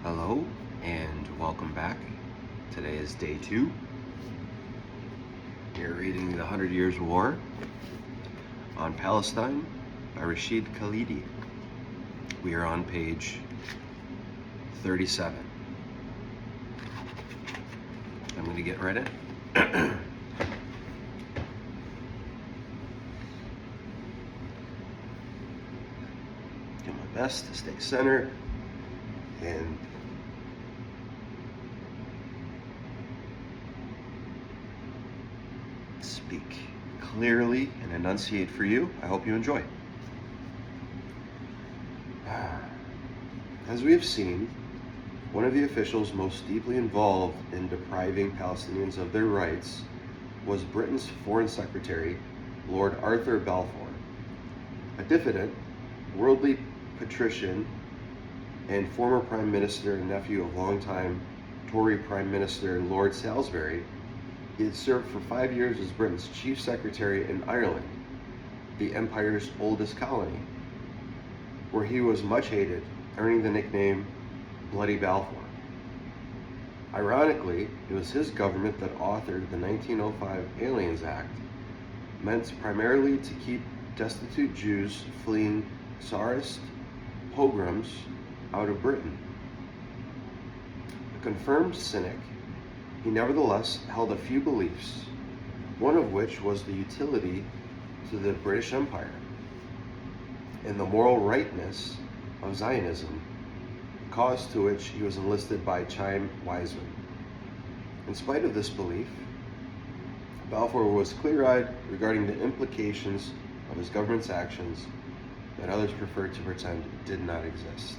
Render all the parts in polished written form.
Hello and welcome back. Today is day 2. We're reading The 100 Years' War on Palestine by Rashid Khalidi. We are on page 37. I'm going to get right in. Do my best to stay centered and speak clearly and enunciate for you. I hope you enjoy. As we have seen, one of the officials most deeply involved in depriving Palestinians of their rights was Britain's Foreign Secretary, Lord Arthur Balfour, a diffident, worldly patrician and former Prime Minister and nephew of longtime Tory Prime Minister Lord Salisbury. He had served for 5 years as Britain's Chief Secretary in Ireland, the Empire's oldest colony, where he was much hated, earning the nickname Bloody Balfour. Ironically, it was his government that authored the 1905 Aliens Act, meant primarily to keep destitute Jews fleeing Tsarist pogroms out of Britain. A confirmed cynic, he nevertheless held a few beliefs, one of which was the utility to the British Empire and the moral rightness of Zionism, a cause to which he was enlisted by Chaim Weizmann. In spite of this belief, Balfour was clear-eyed regarding the implications of his government's actions that others preferred to pretend did not exist.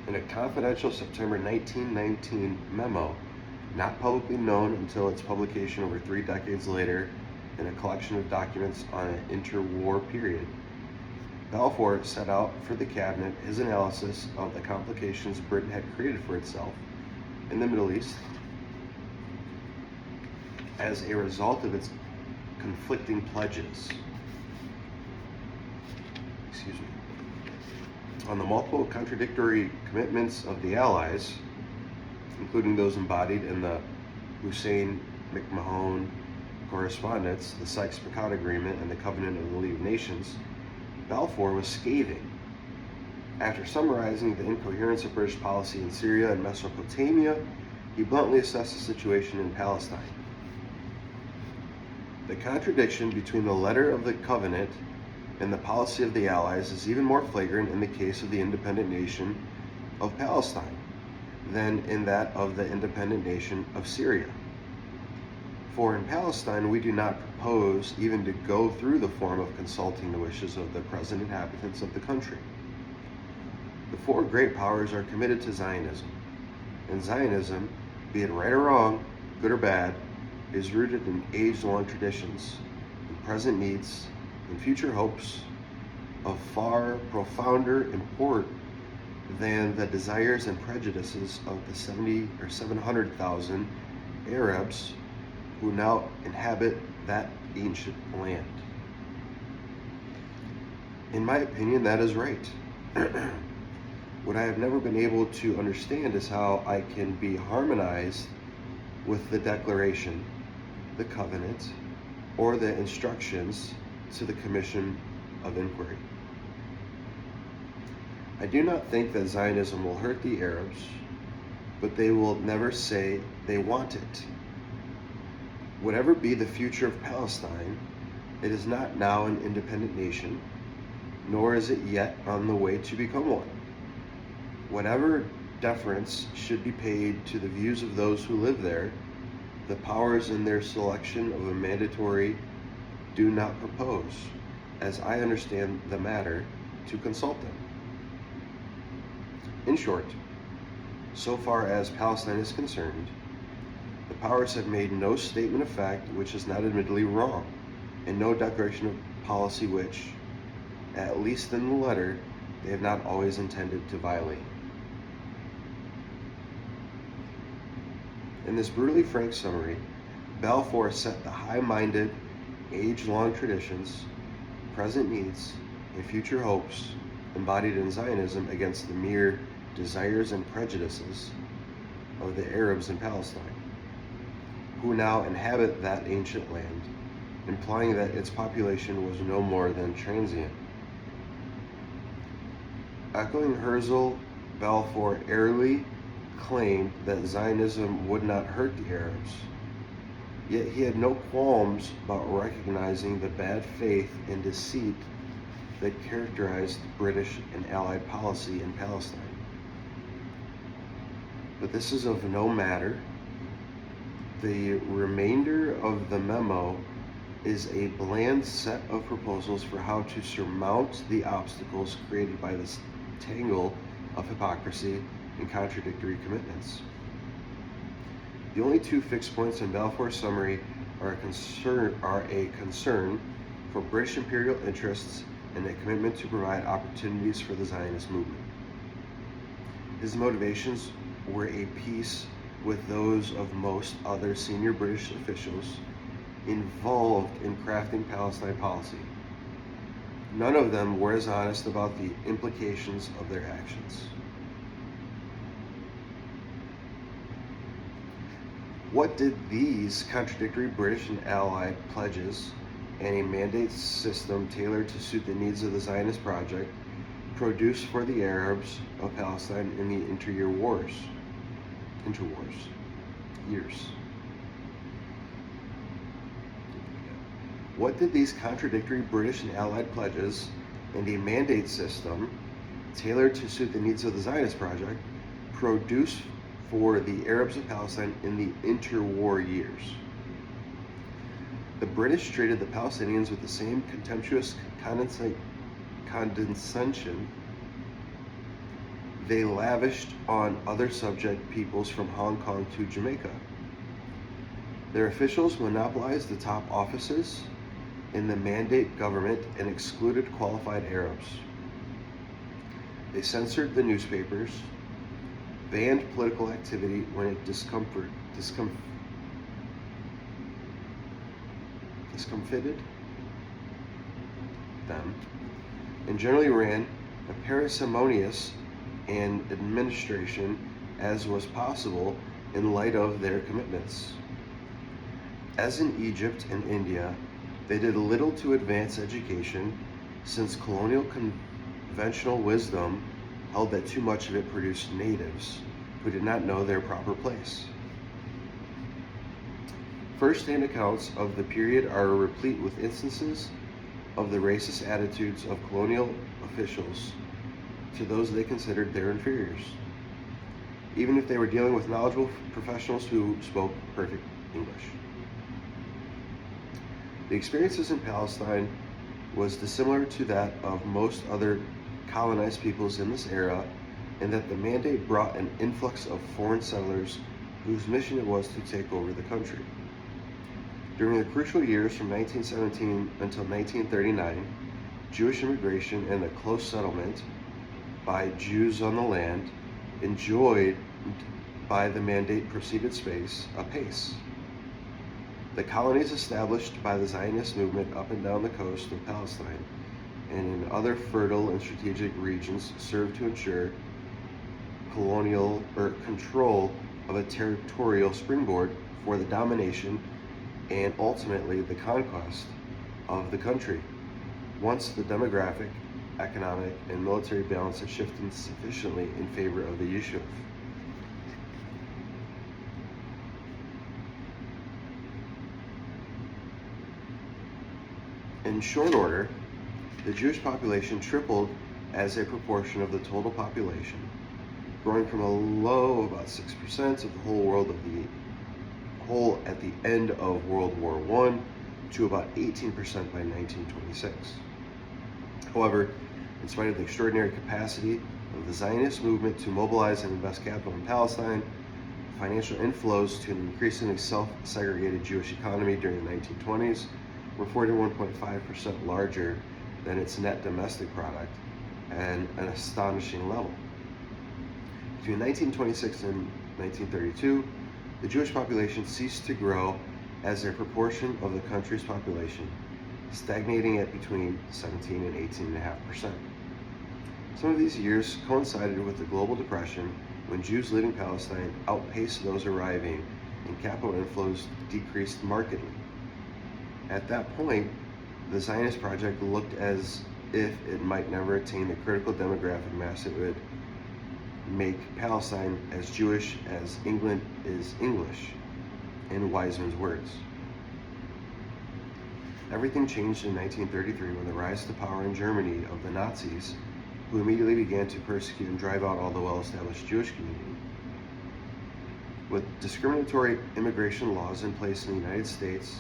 In a confidential September 1919 memo, not publicly known until its publication over 3 decades later in a collection of documents on an interwar period, Balfour set out for the cabinet his analysis of the complications Britain had created for itself in the Middle East as a result of its conflicting pledges. On the multiple contradictory commitments of the Allies, including those embodied in the Hussein-McMahon Correspondence, the Sykes-Picot Agreement, and the Covenant of the League of Nations, Balfour was scathing. After summarizing the incoherence of British policy in Syria and Mesopotamia, he bluntly assessed the situation in Palestine. The contradiction between the letter of the Covenant and the policy of the Allies is even more flagrant in the case of the independent nation of Palestine than in that of the independent nation of Syria. For in Palestine, we do not propose even to go through the form of consulting the wishes of the present inhabitants of the country. The 4 great powers are committed to Zionism, and Zionism, be it right or wrong, good or bad, is rooted in age-long traditions, in present needs, and future hopes of far profounder import than the desires and prejudices of the 70 or 700,000 Arabs who now inhabit that ancient land. In my opinion, that is right. What I have never been able to understand is how I can be harmonized with the Declaration, the Covenant, or the instructions to the Commission of Inquiry. I do not think that Zionism will hurt the Arabs, but they will never say they want it. Whatever be the future of Palestine, it is not now an independent nation, nor is it yet on the way to become one. Whatever deference should be paid to the views of those who live there, the powers in their selection of a mandatory do not propose, as I understand the matter, to consult them. In short, so far as Palestine is concerned, the powers have made no statement of fact which is not admittedly wrong, and no declaration of policy which, at least in the letter, they have not always intended to violate. In this brutally frank summary, Balfour set the high-minded, age-long traditions, present needs, and future hopes embodied in Zionism against the mere desires and prejudices of the Arabs in Palestine, who now inhabit that ancient land, implying that its population was no more than transient. Echoing Herzl, Balfour airily claimed that Zionism would not hurt the Arabs, yet he had no qualms about recognizing the bad faith and deceit that characterized British and Allied policy in Palestine. But this is of no matter. The remainder of the memo is a bland set of proposals for how to surmount the obstacles created by this tangle of hypocrisy and contradictory commitments. The only two fixed points in Balfour's summary are a concern for British imperial interests and a commitment to provide opportunities for the Zionist movement. His motivations were a piece with those of most other senior British officials involved in crafting Palestine policy. None of them were as honest about the implications of their actions. What did these contradictory British and Allied pledges and a mandate system tailored to suit the needs of the Zionist project produce for the Arabs of Palestine in the interwars years? What did these contradictory British and Allied pledges and a mandate system tailored to suit the needs of the Zionist project produce for the Arabs of Palestine in the interwar years? The British treated the Palestinians with the same contemptuous condescension they lavished on other subject peoples from Hong Kong to Jamaica. Their officials monopolized the top offices in the mandate government and excluded qualified Arabs. They censored the newspapers, banned political activity when it discomfited them, and generally ran a parsimonious administration as was possible in light of their commitments. As in Egypt and India, they did little to advance education, since colonial conventional wisdom held that too much of it produced natives who did not know their proper place. First-hand accounts of the period are replete with instances of the racist attitudes of colonial officials to those they considered their inferiors, even if they were dealing with knowledgeable professionals who spoke perfect English. The experiences in Palestine was dissimilar to that of most other colonized peoples in this era, in that the mandate brought an influx of foreign settlers whose mission it was to take over the country. During the crucial years from 1917 until 1939, Jewish immigration and the close settlement by Jews on the land enjoyed by the mandate proceeded apace. The colonies established by the Zionist movement up and down the coast of Palestine and in other fertile and strategic regions served to ensure colonial control of a territorial springboard for the domination and ultimately the conquest of the country, once the demographic, economic, and military balance had shifted sufficiently in favor of the Yishuv. In short order, the Jewish population tripled as a proportion of the total population, growing from a low of about 6% of the whole at the end of World War I to about 18% by 1926. However, in spite of the extraordinary capacity of the Zionist movement to mobilize and invest capital in Palestine, financial inflows to an increasingly self-segregated Jewish economy during the 1920s were 41.5% larger than its net domestic product, and an astonishing level. Between 1926 and 1932, the Jewish population ceased to grow as a proportion of the country's population, stagnating at between 17 and 18.5%. Some of these years coincided with the global depression, when Jews leaving Palestine outpaced those arriving and capital inflows decreased markedly. At that point, the Zionist project looked as if it might never attain the critical demographic mass it would make Palestine as Jewish as England is English, in Wiseman's words. Everything changed in 1933 when the rise to power in Germany of the Nazis, who immediately began to persecute and drive out all the well-established Jewish community. With discriminatory immigration laws in place in the United States,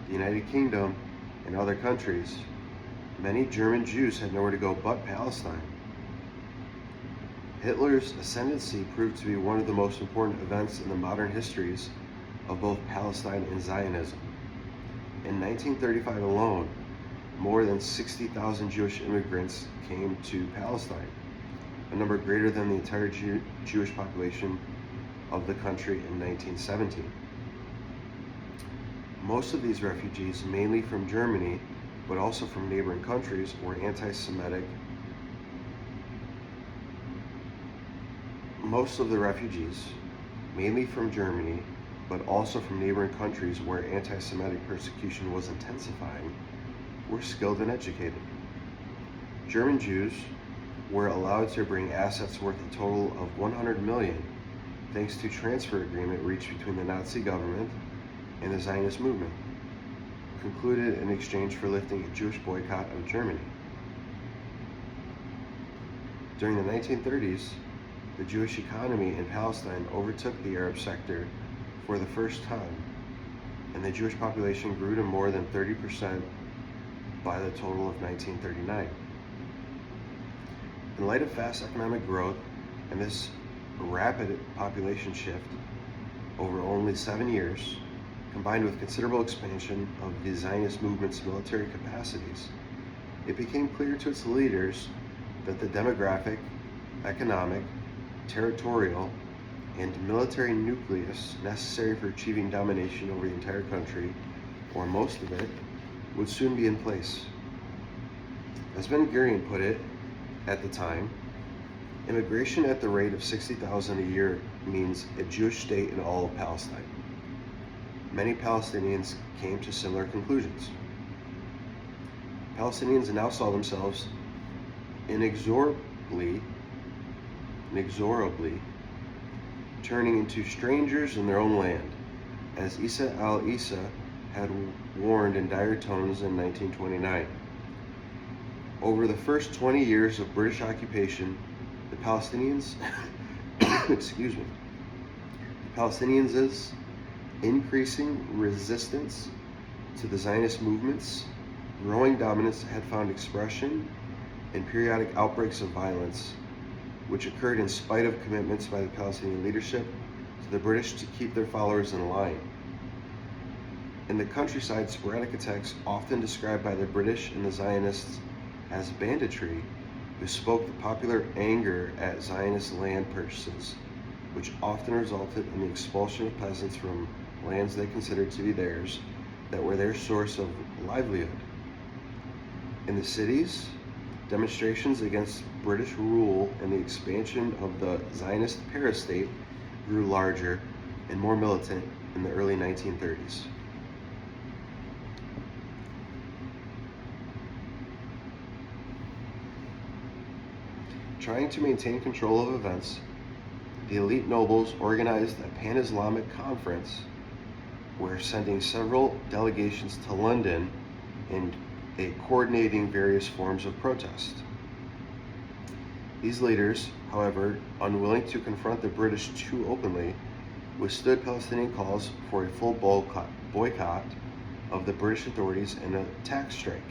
the United Kingdom, and other countries, many German Jews had nowhere to go but Palestine. Hitler's ascendancy proved to be one of the most important events in the modern histories of both Palestine and Zionism. In 1935 alone, more than 60,000 Jewish immigrants came to Palestine, a number greater than the entire Jewish population of the country in 1917. Most of these refugees, mainly from Germany, but also from neighboring countries, were anti-Semitic. Most of the refugees, mainly from Germany, but also from neighboring countries where anti-Semitic persecution was intensifying, were skilled and educated. German Jews were allowed to bring assets worth a total of 100 million, thanks to transfer agreement reached between the Nazi government and the Zionist movement, concluded in exchange for lifting a Jewish boycott of Germany. During the 1930s, the Jewish economy in Palestine overtook the Arab sector for the first time, and the Jewish population grew to more than 30% by the total of 1939. In light of fast economic growth and this rapid population shift over only 7 years, combined with considerable expansion of the Zionist movement's military capacities, it became clear to its leaders that the demographic, economic, territorial, and military nucleus necessary for achieving domination over the entire country, or most of it, would soon be in place. As Ben Gurion put it at the time, immigration at the rate of 60,000 a year means a Jewish state in all of Palestine. Many Palestinians came to similar conclusions. Palestinians now saw themselves inexorably turning into strangers in their own land, as Isa al-Isa had warned in dire tones in 1929. Over the first 20 years of British occupation, the Palestinians, the Palestinians' increasing resistance to the Zionist movement's growing dominance had found expression in periodic outbreaks of violence, which occurred in spite of commitments by the Palestinian leadership to the British to keep their followers in line. In the countryside, sporadic attacks, often described by the British and the Zionists as banditry, bespoke the popular anger at Zionist land purchases, which often resulted in the expulsion of peasants from lands they considered to be theirs, that were their source of livelihood. In the cities, demonstrations against British rule and the expansion of the Zionist parastate grew larger and more militant in the early 1930s. Trying to maintain control of events, the elite nobles organized a pan-Islamic conference where sending several delegations to London and coordinating various forms of protest. These leaders, however, unwilling to confront the British too openly, withstood Palestinian calls for a full boycott of the British authorities and a tax strike.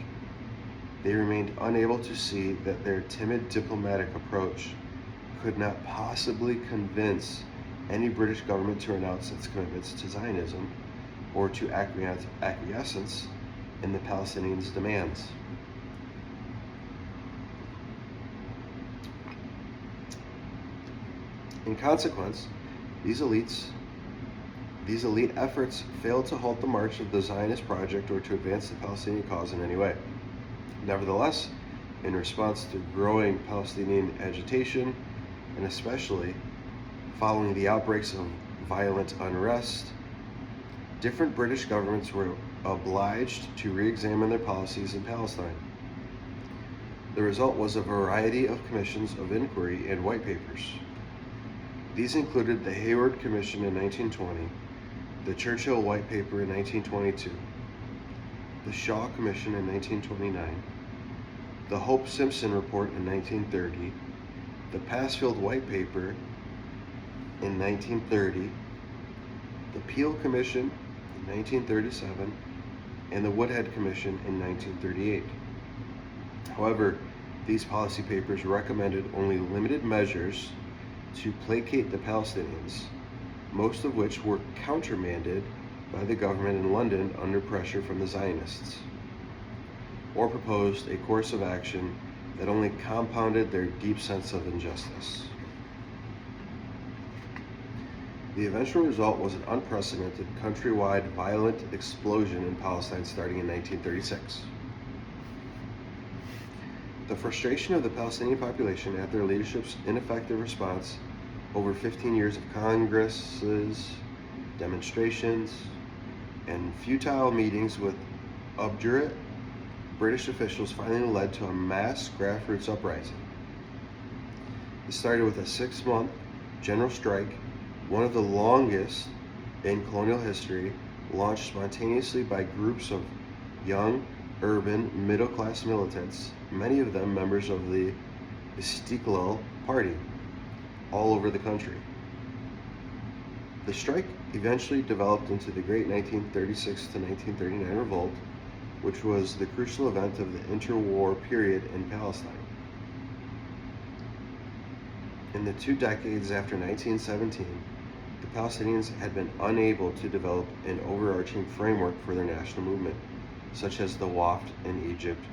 They remained unable to see that their timid diplomatic approach could not possibly convince any British government to renounce its commitments to Zionism or to acquiescence in the Palestinians' demands. In consequence, these elite efforts failed to halt the march of the Zionist project or to advance the Palestinian cause in any way. Nevertheless, in response to growing Palestinian agitation, and especially following the outbreaks of violent unrest, different British governments were obliged to re-examine their policies in Palestine. The result was a variety of commissions of inquiry and white papers. These included the Hayward Commission in 1920, the Churchill White Paper in 1922, the Shaw Commission in 1929, the Hope-Simpson Report in 1930, the Passfield White Paper in 1930, the Peel Commission in 1937, and the Woodhead Commission in 1938. However, these policy papers recommended only limited measures to placate the Palestinians, most of which were countermanded by the government in London under pressure from the Zionists, or proposed a course of action that only compounded their deep sense of injustice. The eventual result was an unprecedented countrywide violent explosion in Palestine starting in 1936. The frustration of the Palestinian population at their leadership's ineffective response over 15 years of congresses, demonstrations, and futile meetings with obdurate British officials finally led to a mass grassroots uprising. It started with a 6-month general strike, one of the longest in colonial history, launched spontaneously by groups of young, urban, middle-class militants, many of them members of the Istiqlal Party, all over the country. The strike eventually developed into the Great 1936 to 1939 Revolt, which was the crucial event of the interwar period in Palestine. In the 2 decades after 1917, the Palestinians had been unable to develop an overarching framework for their national movement, such as the Wafd in Egypt,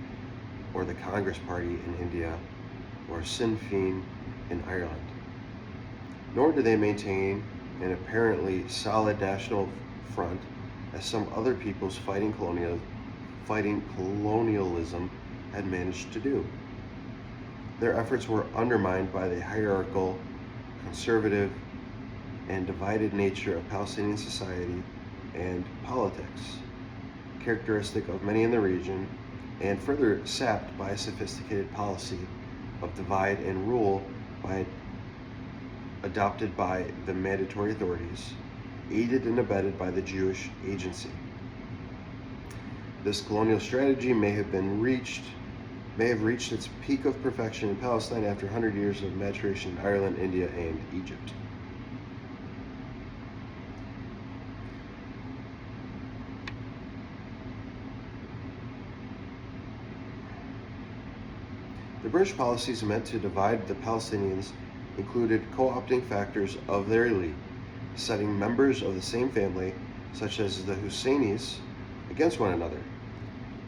or the Congress Party in India, or Sinn Féin in Ireland. Nor did they maintain an apparently solid national front, as some other peoples fighting colonialism had managed to do. Their efforts were undermined by the hierarchical, conservative, and divided nature of Palestinian society and politics, characteristic of many in the region, and further sapped by a sophisticated policy of divide and rule adopted by the mandatory authorities, aided and abetted by the Jewish Agency. This colonial strategy may have reached its peak of perfection in Palestine after 100 years of maturation in Ireland, India, and Egypt. The British policies meant to divide the Palestinians included co-opting factors of their elite, setting members of the same family, such as the Husseinis, against one another,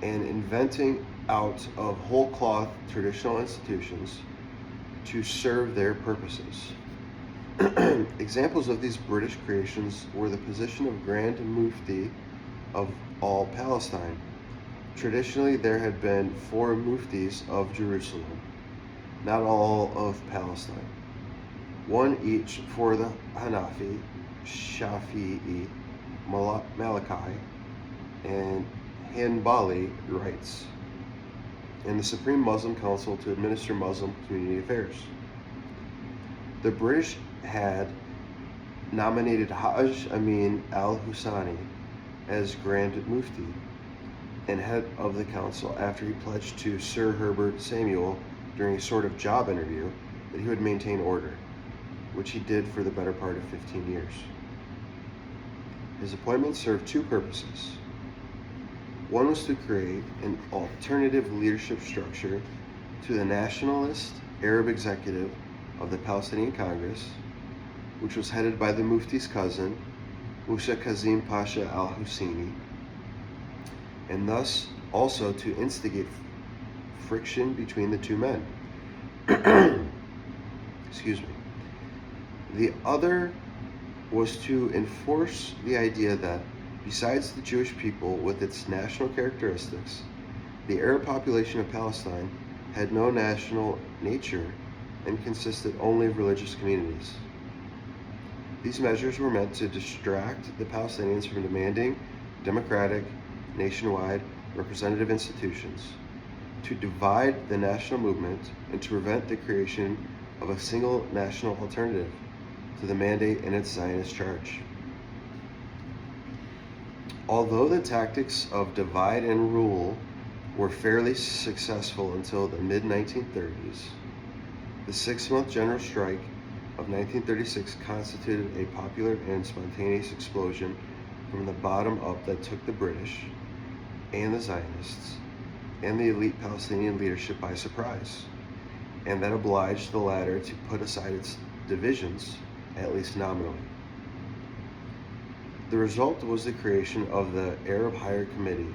and inventing out of whole cloth traditional institutions to serve their purposes. Examples of these British creations were the position of Grand Mufti of all Palestine. Traditionally, there had been 4 muftis of Jerusalem, not all of Palestine, one each for the Hanafi, Shafi'i, Maliki, and Hanbali rites, and the Supreme Muslim Council to administer Muslim community affairs. The British had nominated Haj Amin al-Husani as Grand Mufti and head of the council after he pledged to Sir Herbert Samuel during a sort of job interview that he would maintain order, which he did for the better part of 15 years. His appointment served 2 purposes. One was to create an alternative leadership structure to the nationalist Arab executive of the Palestinian Congress, which was headed by the Mufti's cousin, Musa Kazim Pasha al-Husseini, and thus also to instigate friction between the 2 men. Excuse me. The other was to enforce the idea that, besides the Jewish people with its national characteristics, the Arab population of Palestine had no national nature and consisted only of religious communities. These measures were meant to distract the Palestinians from demanding democratic, nationwide, representative institutions, to divide the national movement, and to prevent the creation of a single national alternative to the mandate in its Zionist charge. Although the tactics of divide and rule were fairly successful until the mid-1930s, the 6-month general strike of 1936 constituted a popular and spontaneous explosion from the bottom up that took the British and the Zionists and the elite Palestinian leadership by surprise, and that obliged the latter to put aside its divisions, at least nominally. The result was the creation of the Arab Higher Committee,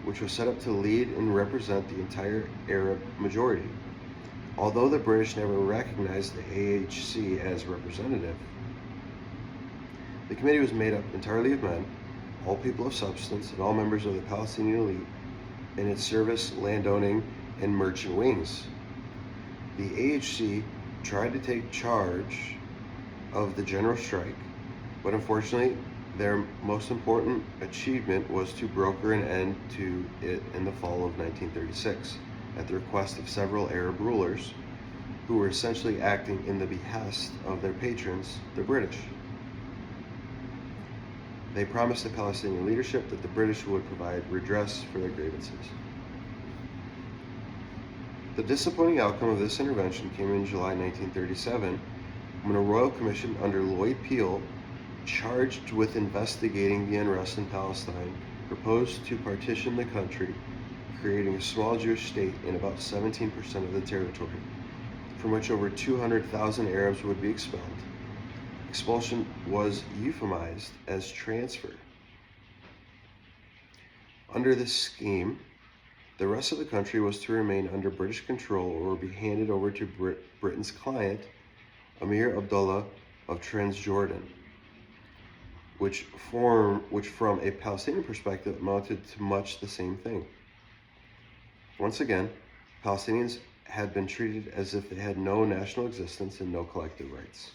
which was set up to lead and represent the entire Arab majority. Although the British never recognized the AHC as representative, the committee was made up entirely of men, all people of substance, and all members of the Palestinian elite in its service, landowning, and merchant wings. The AHC tried to take charge of the general strike, but unfortunately, their most important achievement was to broker an end to it in the fall of 1936, at the request of several Arab rulers who were essentially acting in the behest of their patrons, the British. They promised the Palestinian leadership that the British would provide redress for their grievances. The disappointing outcome of this intervention came in July 1937, when a royal commission under Lloyd Peel, charged with investigating the unrest in Palestine, proposed to partition the country, creating a small Jewish state in about 17% of the territory, from which over 200,000 Arabs would be expelled. Expulsion was euphemized as transfer. Under this scheme, the rest of the country was to remain under British control or be handed over to Britain's client, Emir Abdullah of Transjordan, which from a Palestinian perspective amounted to much the same thing. Once again, Palestinians had been treated as if they had no national existence and no collective rights.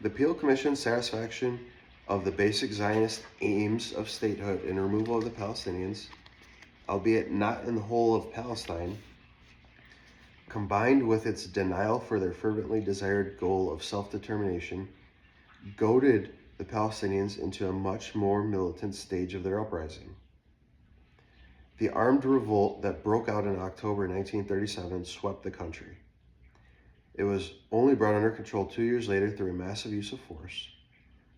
The Peel Commission's satisfaction of the basic Zionist aims of statehood and removal of the Palestinians, albeit not in the whole of Palestine, combined with its denial for their fervently desired goal of self-determination, goaded the Palestinians into a much more militant stage of their uprising. The armed revolt that broke out in October 1937 swept the country. It was only brought under control 2 years later through a massive use of force,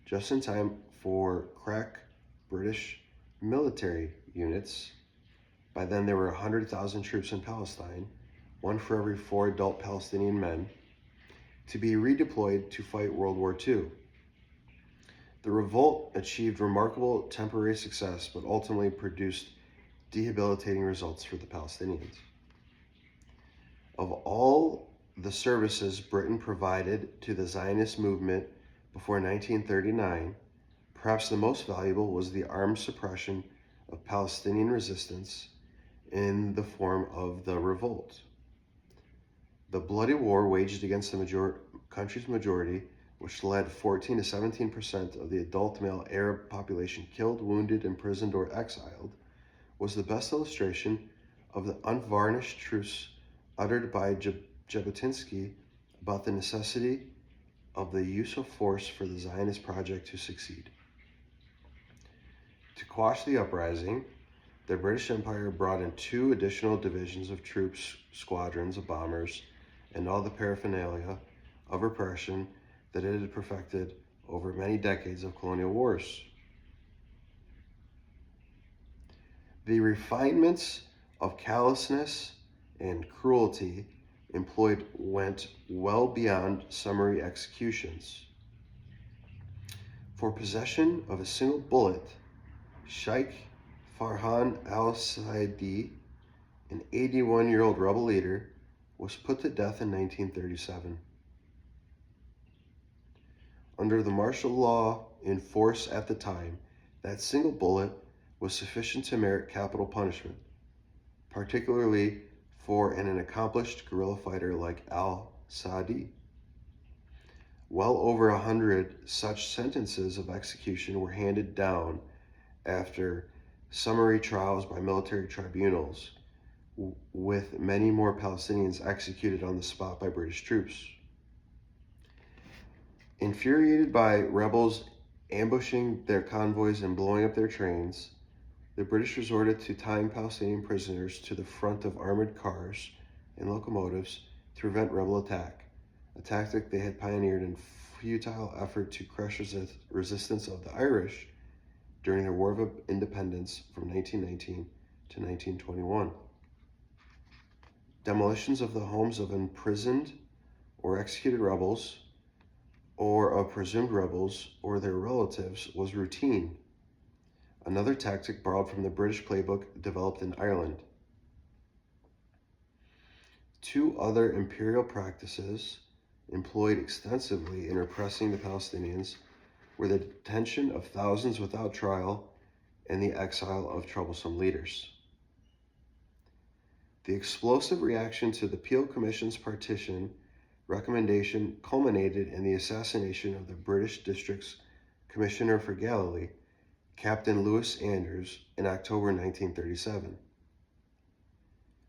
just in time for crack British military units. By then there were 100,000 troops in Palestine, 1 for every 4 adult Palestinian men, to be redeployed to fight World War II. The revolt achieved remarkable temporary success, but ultimately produced debilitating results for the Palestinians. Of all the services Britain provided to the Zionist movement before 1939, perhaps the most valuable was the armed suppression of Palestinian resistance in the form of the revolt. The bloody war waged against the country's majority, which led 14 to 17% of the adult male Arab population killed, wounded, imprisoned, or exiled, was the best illustration of the unvarnished truths uttered by Jabotinsky about the necessity of the use of force for the Zionist project to succeed. To quash the uprising, the British Empire brought in 2 additional divisions of troops, squadrons of bombers, and all the paraphernalia of repression that it had perfected over many decades of colonial wars. The refinements of callousness and cruelty employed went well beyond summary executions. For possession of a single bullet, Sheikh Farhan al-Saidi, an 81-year-old rebel leader, was put to death in 1937. Under the martial law in force at the time, that single bullet was sufficient to merit capital punishment, particularly for an accomplished guerrilla fighter like al-Sadi. Well over 100 such sentences of execution were handed down after summary trials by military tribunals, with many more Palestinians executed on the spot by British troops. Infuriated by rebels ambushing their convoys and blowing up their trains, the British resorted to tying Palestinian prisoners to the front of armored cars and locomotives to prevent rebel attack, a tactic they had pioneered in futile effort to crush resistance of the Irish during the War of Independence from 1919 to 1921. Demolitions of the homes of imprisoned or executed rebels or of presumed rebels or their relatives was routine, another tactic borrowed from the British playbook developed in Ireland. Two other imperial practices employed extensively in repressing the Palestinians were the detention of thousands without trial and the exile of troublesome leaders. The explosive reaction to the Peel Commission's partition recommendation culminated in the assassination of the British District's Commissioner for Galilee, Captain Lewis Andrews, in October 1937.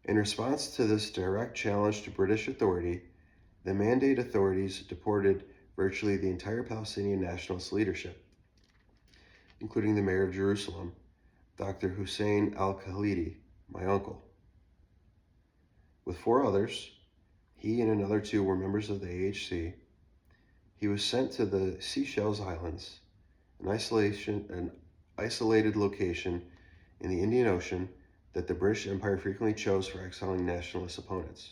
In response to this direct challenge to British authority, the Mandate authorities deported virtually the entire Palestinian nationalist leadership, including the mayor of Jerusalem, Dr. Hussein al-Khalidi, my uncle. With 4 others, he and another 2 were members of the AHC. He was sent to the Seychelles Islands, an isolated location in the Indian Ocean that the British Empire frequently chose for exiling nationalist opponents.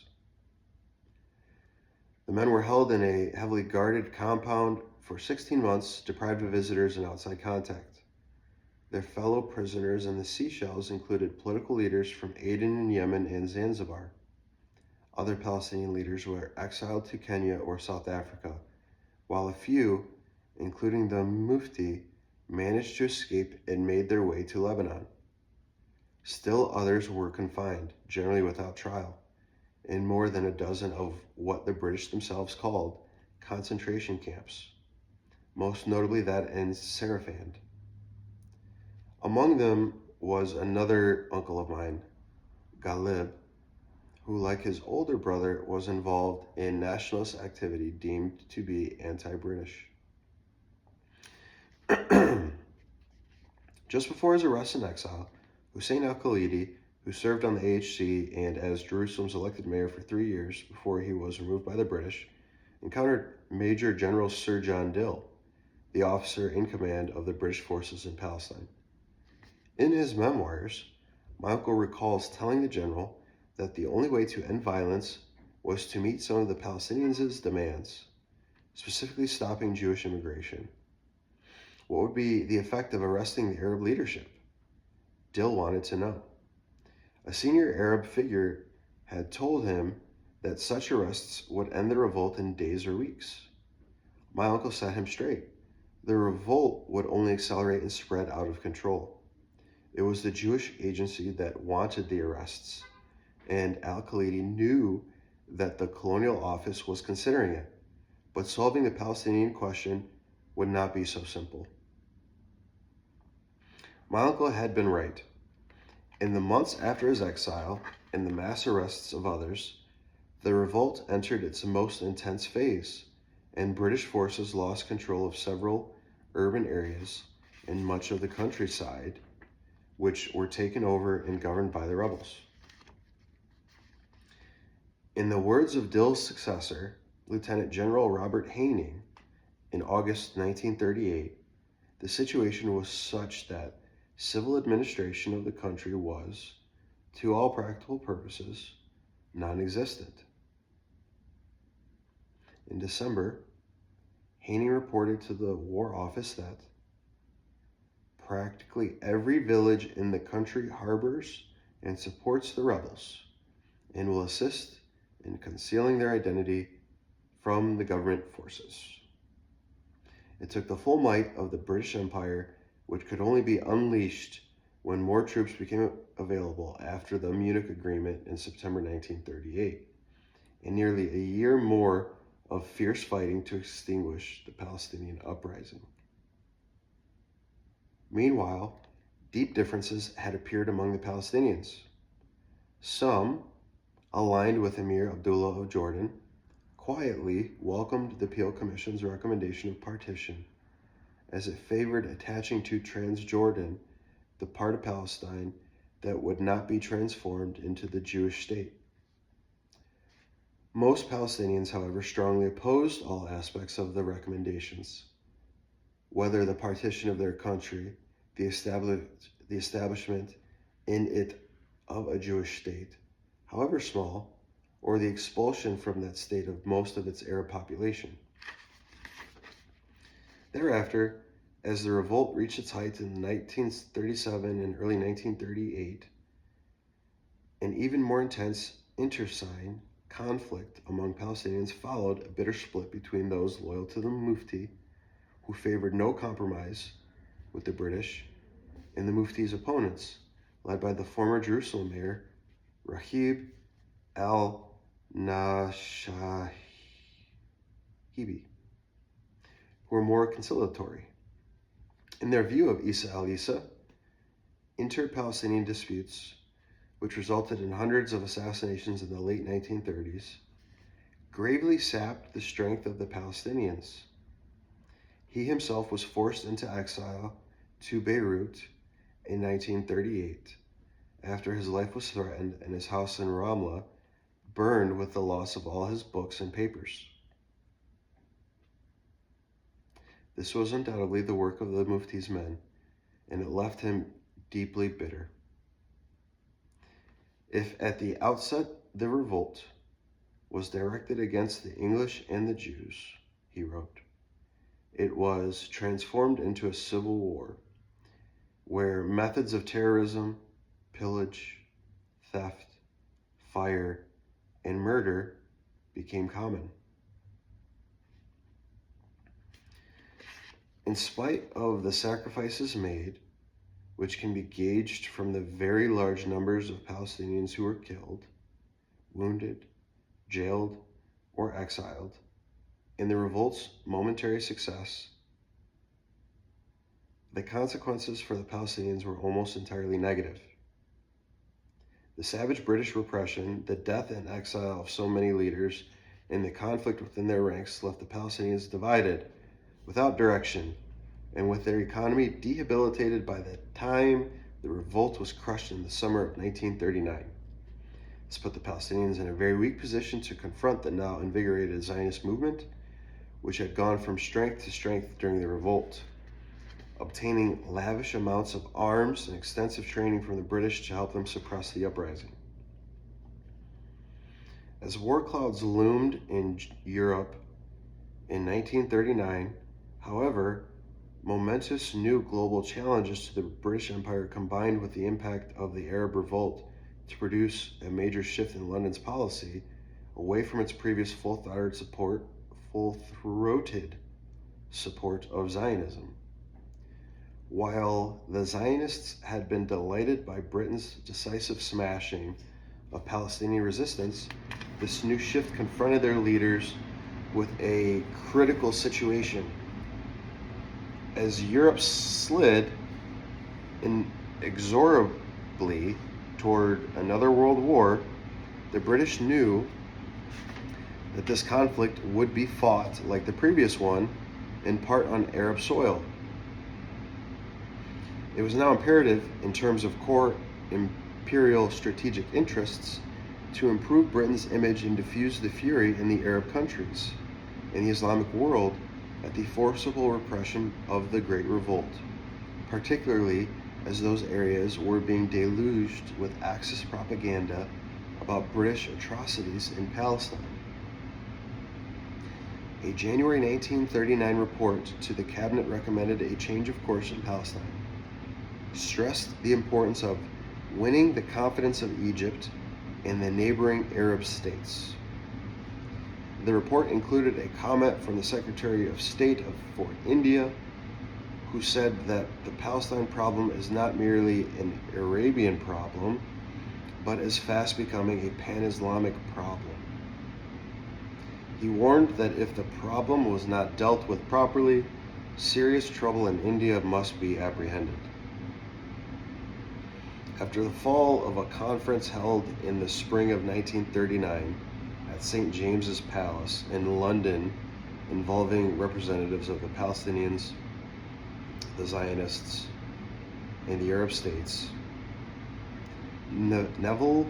The men were held in a heavily guarded compound for 16 months, deprived of visitors and outside contact. Their fellow prisoners in the Seychelles included political leaders from Aden in Yemen and Zanzibar. Other Palestinian leaders were exiled to Kenya or South Africa, while a few, including the Mufti, managed to escape and made their way to Lebanon. Still others were confined, generally without trial, in more than a dozen of what the British themselves called concentration camps, most notably that in Serafand. Among them was another uncle of mine, Ghalib, who, like his older brother, was involved in nationalist activity deemed to be anti-British. Just before his arrest and exile, Hussein al-Khalidi, who served on the AHC and as Jerusalem's elected mayor for 3 years before he was removed by the British, encountered Major General Sir John Dill, the officer in command of the British forces in Palestine. In his memoirs, my uncle recalls telling the general that the only way to end violence was to meet some of the Palestinians' demands, specifically stopping Jewish immigration. What would be the effect of arresting the Arab leadership? Dill wanted to know. A senior Arab figure had told him that such arrests would end the revolt in days or weeks. My uncle set him straight. The revolt would only accelerate and spread out of control. It was the Jewish agency that wanted the arrests, and al-Khalidi knew that the colonial office was considering it, but solving the Palestinian question would not be so simple. My uncle had been right. In the months after his exile and the mass arrests of others, the revolt entered its most intense phase, and British forces lost control of several urban areas and much of the countryside, which were taken over and governed by the rebels. In the words of Dill's successor, Lieutenant General Robert Haining, in August 1938, the situation was such that civil administration of the country was, to all practical purposes, non-existent. In December, Haining reported to the War Office that practically every village in the country harbors and supports the rebels and will assist in concealing their identity from the government forces. It took the full might of the British Empire, which could only be unleashed when more troops became available after the Munich Agreement in September 1938, and nearly a year more of fierce fighting to extinguish the Palestinian uprising. Meanwhile, deep differences had appeared among the Palestinians. Some, aligned with Emir Abdullah of Jordan, quietly welcomed the Peel Commission's recommendation of partition, as it favored attaching to Transjordan the part of Palestine that would not be transformed into the Jewish state. Most Palestinians, however, strongly opposed all aspects of the recommendations, whether the partition of their country, the establishment in it of a Jewish state, however small, or the expulsion from that state of most of its Arab population. Thereafter, as the revolt reached its height in 1937 and early 1938, an even more intense internecine conflict among Palestinians followed, a bitter split between those loyal to the Mufti, who favored no compromise with the British, and the Mufti's opponents, led by the former Jerusalem mayor, Rashid al-Nashahibi, who were more conciliatory. In their view of Isa al-Isa, inter-Palestinian disputes, which resulted in hundreds of assassinations in the late 1930s, gravely sapped the strength of the Palestinians. He himself was forced into exile to Beirut in 1938 after his life was threatened and his house in Ramla burned with the loss of all his books and papers. This was undoubtedly the work of the Mufti's men, and it left him deeply bitter. If at the outset the revolt was directed against the English and the Jews, he wrote, it was transformed into a civil war, where methods of terrorism, pillage, theft, fire, and murder became common. In spite of the sacrifices made, which can be gauged from the very large numbers of Palestinians who were killed, wounded, jailed, or exiled, in the revolt's momentary success, the consequences for the Palestinians were almost entirely negative. The savage British repression, the death and exile of so many leaders, and the conflict within their ranks left the Palestinians divided, without direction, and with their economy debilitated by the time the revolt was crushed in the summer of 1939. This put the Palestinians in a very weak position to confront the now invigorated Zionist movement, which had gone from strength to strength during the revolt, obtaining lavish amounts of arms and extensive training from the British to help them suppress the uprising. As war clouds loomed in Europe in 1939, however, momentous new global challenges to the British Empire combined with the impact of the Arab Revolt to produce a major shift in London's policy away from its previous full-throated support of Zionism. While the Zionists had been delighted by Britain's decisive smashing of Palestinian resistance, this new shift confronted their leaders with a critical situation. As Europe slid inexorably toward another world war, the British knew that this conflict would be fought, like the previous one, in part on Arab soil. It was now imperative, in terms of core imperial strategic interests, to improve Britain's image and diffuse the fury in the Arab countries, in the Islamic world, at the forcible repression of the Great Revolt, particularly as those areas were being deluged with Axis propaganda about British atrocities in Palestine. A January 1939 report to the cabinet recommended a change of course in Palestine, stressed the importance of winning the confidence of Egypt and the neighboring Arab states. The report included a comment from the Secretary of State for India, who said that the Palestine problem is not merely an Arabian problem, but is fast becoming a pan-Islamic problem. He warned that if the problem was not dealt with properly, serious trouble in India must be apprehended. After the fall of a conference held in the spring of 1939 at St. James's Palace in London involving representatives of the Palestinians, the Zionists, and the Arab states, Neville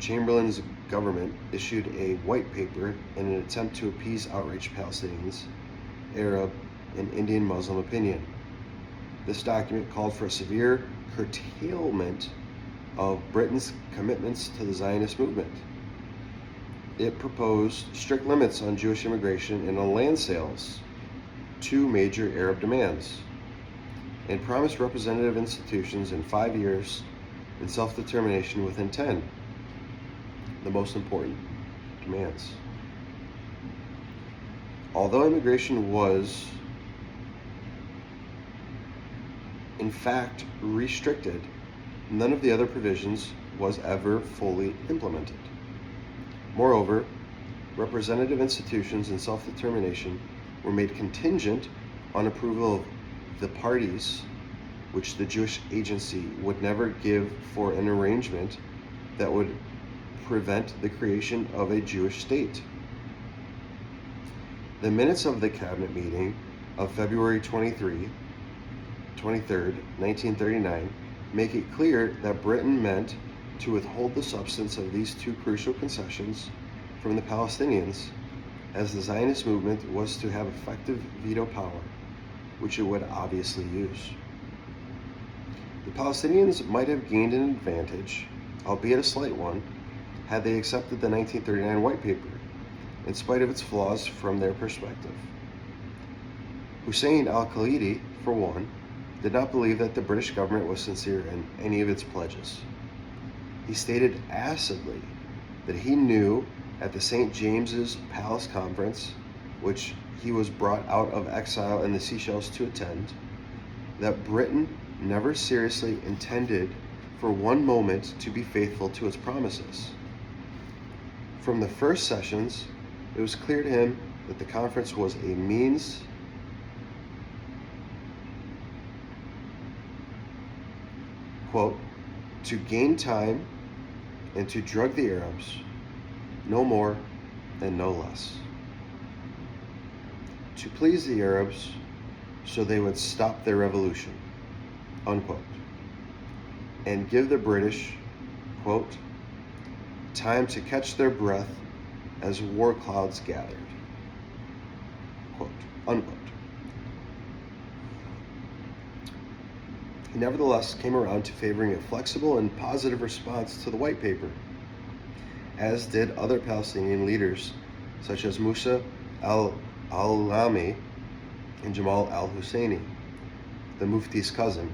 Chamberlain's government issued a white paper in an attempt to appease outraged Palestinians, Arab, and Indian Muslim opinion. This document called for a severe curtailment of Britain's commitments to the Zionist movement. It proposed strict limits on Jewish immigration and on land sales, two major Arab demands, and promised representative institutions in 5 years and self-determination within 10, the most important demands. Although immigration was, in fact, restricted, none of the other provisions was ever fully implemented. Moreover, representative institutions and self-determination were made contingent on approval of the parties, which the Jewish agency would never give for an arrangement that would prevent the creation of a Jewish state. The minutes of the cabinet meeting of February 23rd, 1939, make it clear that Britain meant to withhold the substance of these two crucial concessions from the Palestinians, as the Zionist movement was to have effective veto power, which it would obviously use. The Palestinians might have gained an advantage, albeit a slight one, had they accepted the 1939 White Paper, in spite of its flaws from their perspective. Hussein al-Khalidi, for one, did not believe that the British government was sincere in any of its pledges. He stated acidly that he knew at the St. James's Palace Conference, which he was brought out of exile in the Seychelles to attend, that Britain never seriously intended for one moment to be faithful to its promises. From the first sessions, it was clear to him that the conference was a means quote, to gain time and to drug the Arabs, no more and no less. To please the Arabs so they would stop their revolution, unquote, and give the British, quote, time to catch their breath as war clouds gathered, quote, unquote. He nevertheless came around to favoring a flexible and positive response to the White Paper, as did other Palestinian leaders such as Musa al-Alami and Jamal al-Husseini, the Mufti's cousin.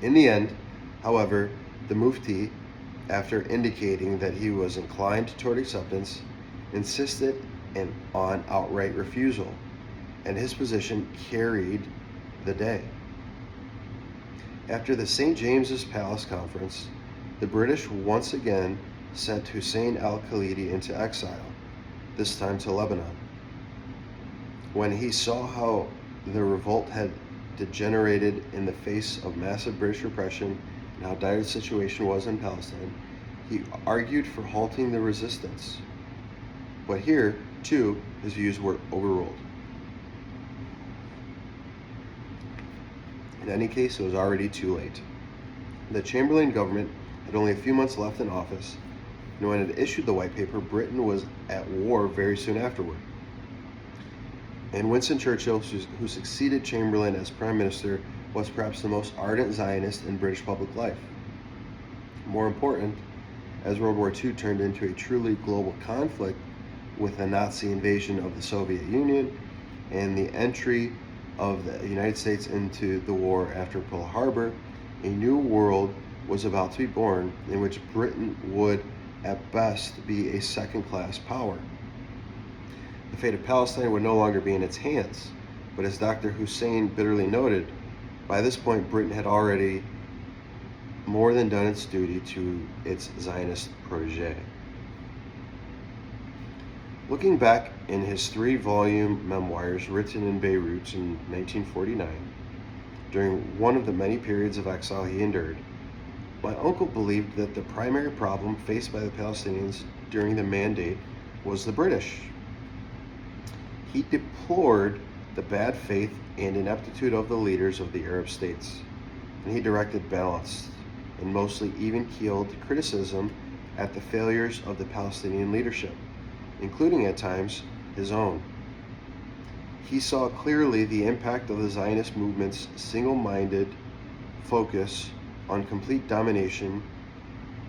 In the end, however, the Mufti, after indicating that he was inclined toward acceptance, insisted on outright refusal, and his position carried the day. After the St. James's Palace Conference, the British once again sent Hussein al-Khalidi into exile, this time to Lebanon. When he saw how the revolt had degenerated in the face of massive British repression and how dire the situation was in Palestine, he argued for halting the resistance. But here, too, his views were overruled. In any case, it was already too late. The Chamberlain government had only a few months left in office, and when it issued the White Paper, Britain was at war very soon afterward. And Winston Churchill, who succeeded Chamberlain as Prime Minister, was perhaps the most ardent Zionist in British public life. More important, as World War II turned into a truly global conflict with the Nazi invasion of the Soviet Union and the entry of the United States into the war after Pearl Harbor, a new world was about to be born in which Britain would, at best, be a second-class power. The fate of Palestine would no longer be in its hands, But as Dr. Hussein bitterly noted, by this point Britain had already more than done its duty to its Zionist protege. Looking back in his 3-volume memoirs written in Beirut in 1949, during one of the many periods of exile he endured, my uncle believed that the primary problem faced by the Palestinians during the Mandate was the British. He deplored the bad faith and ineptitude of the leaders of the Arab states, and he directed balanced and mostly even-keeled criticism at the failures of the Palestinian leadership, including at times his own. He saw clearly the impact of the Zionist movement's single-minded focus on complete domination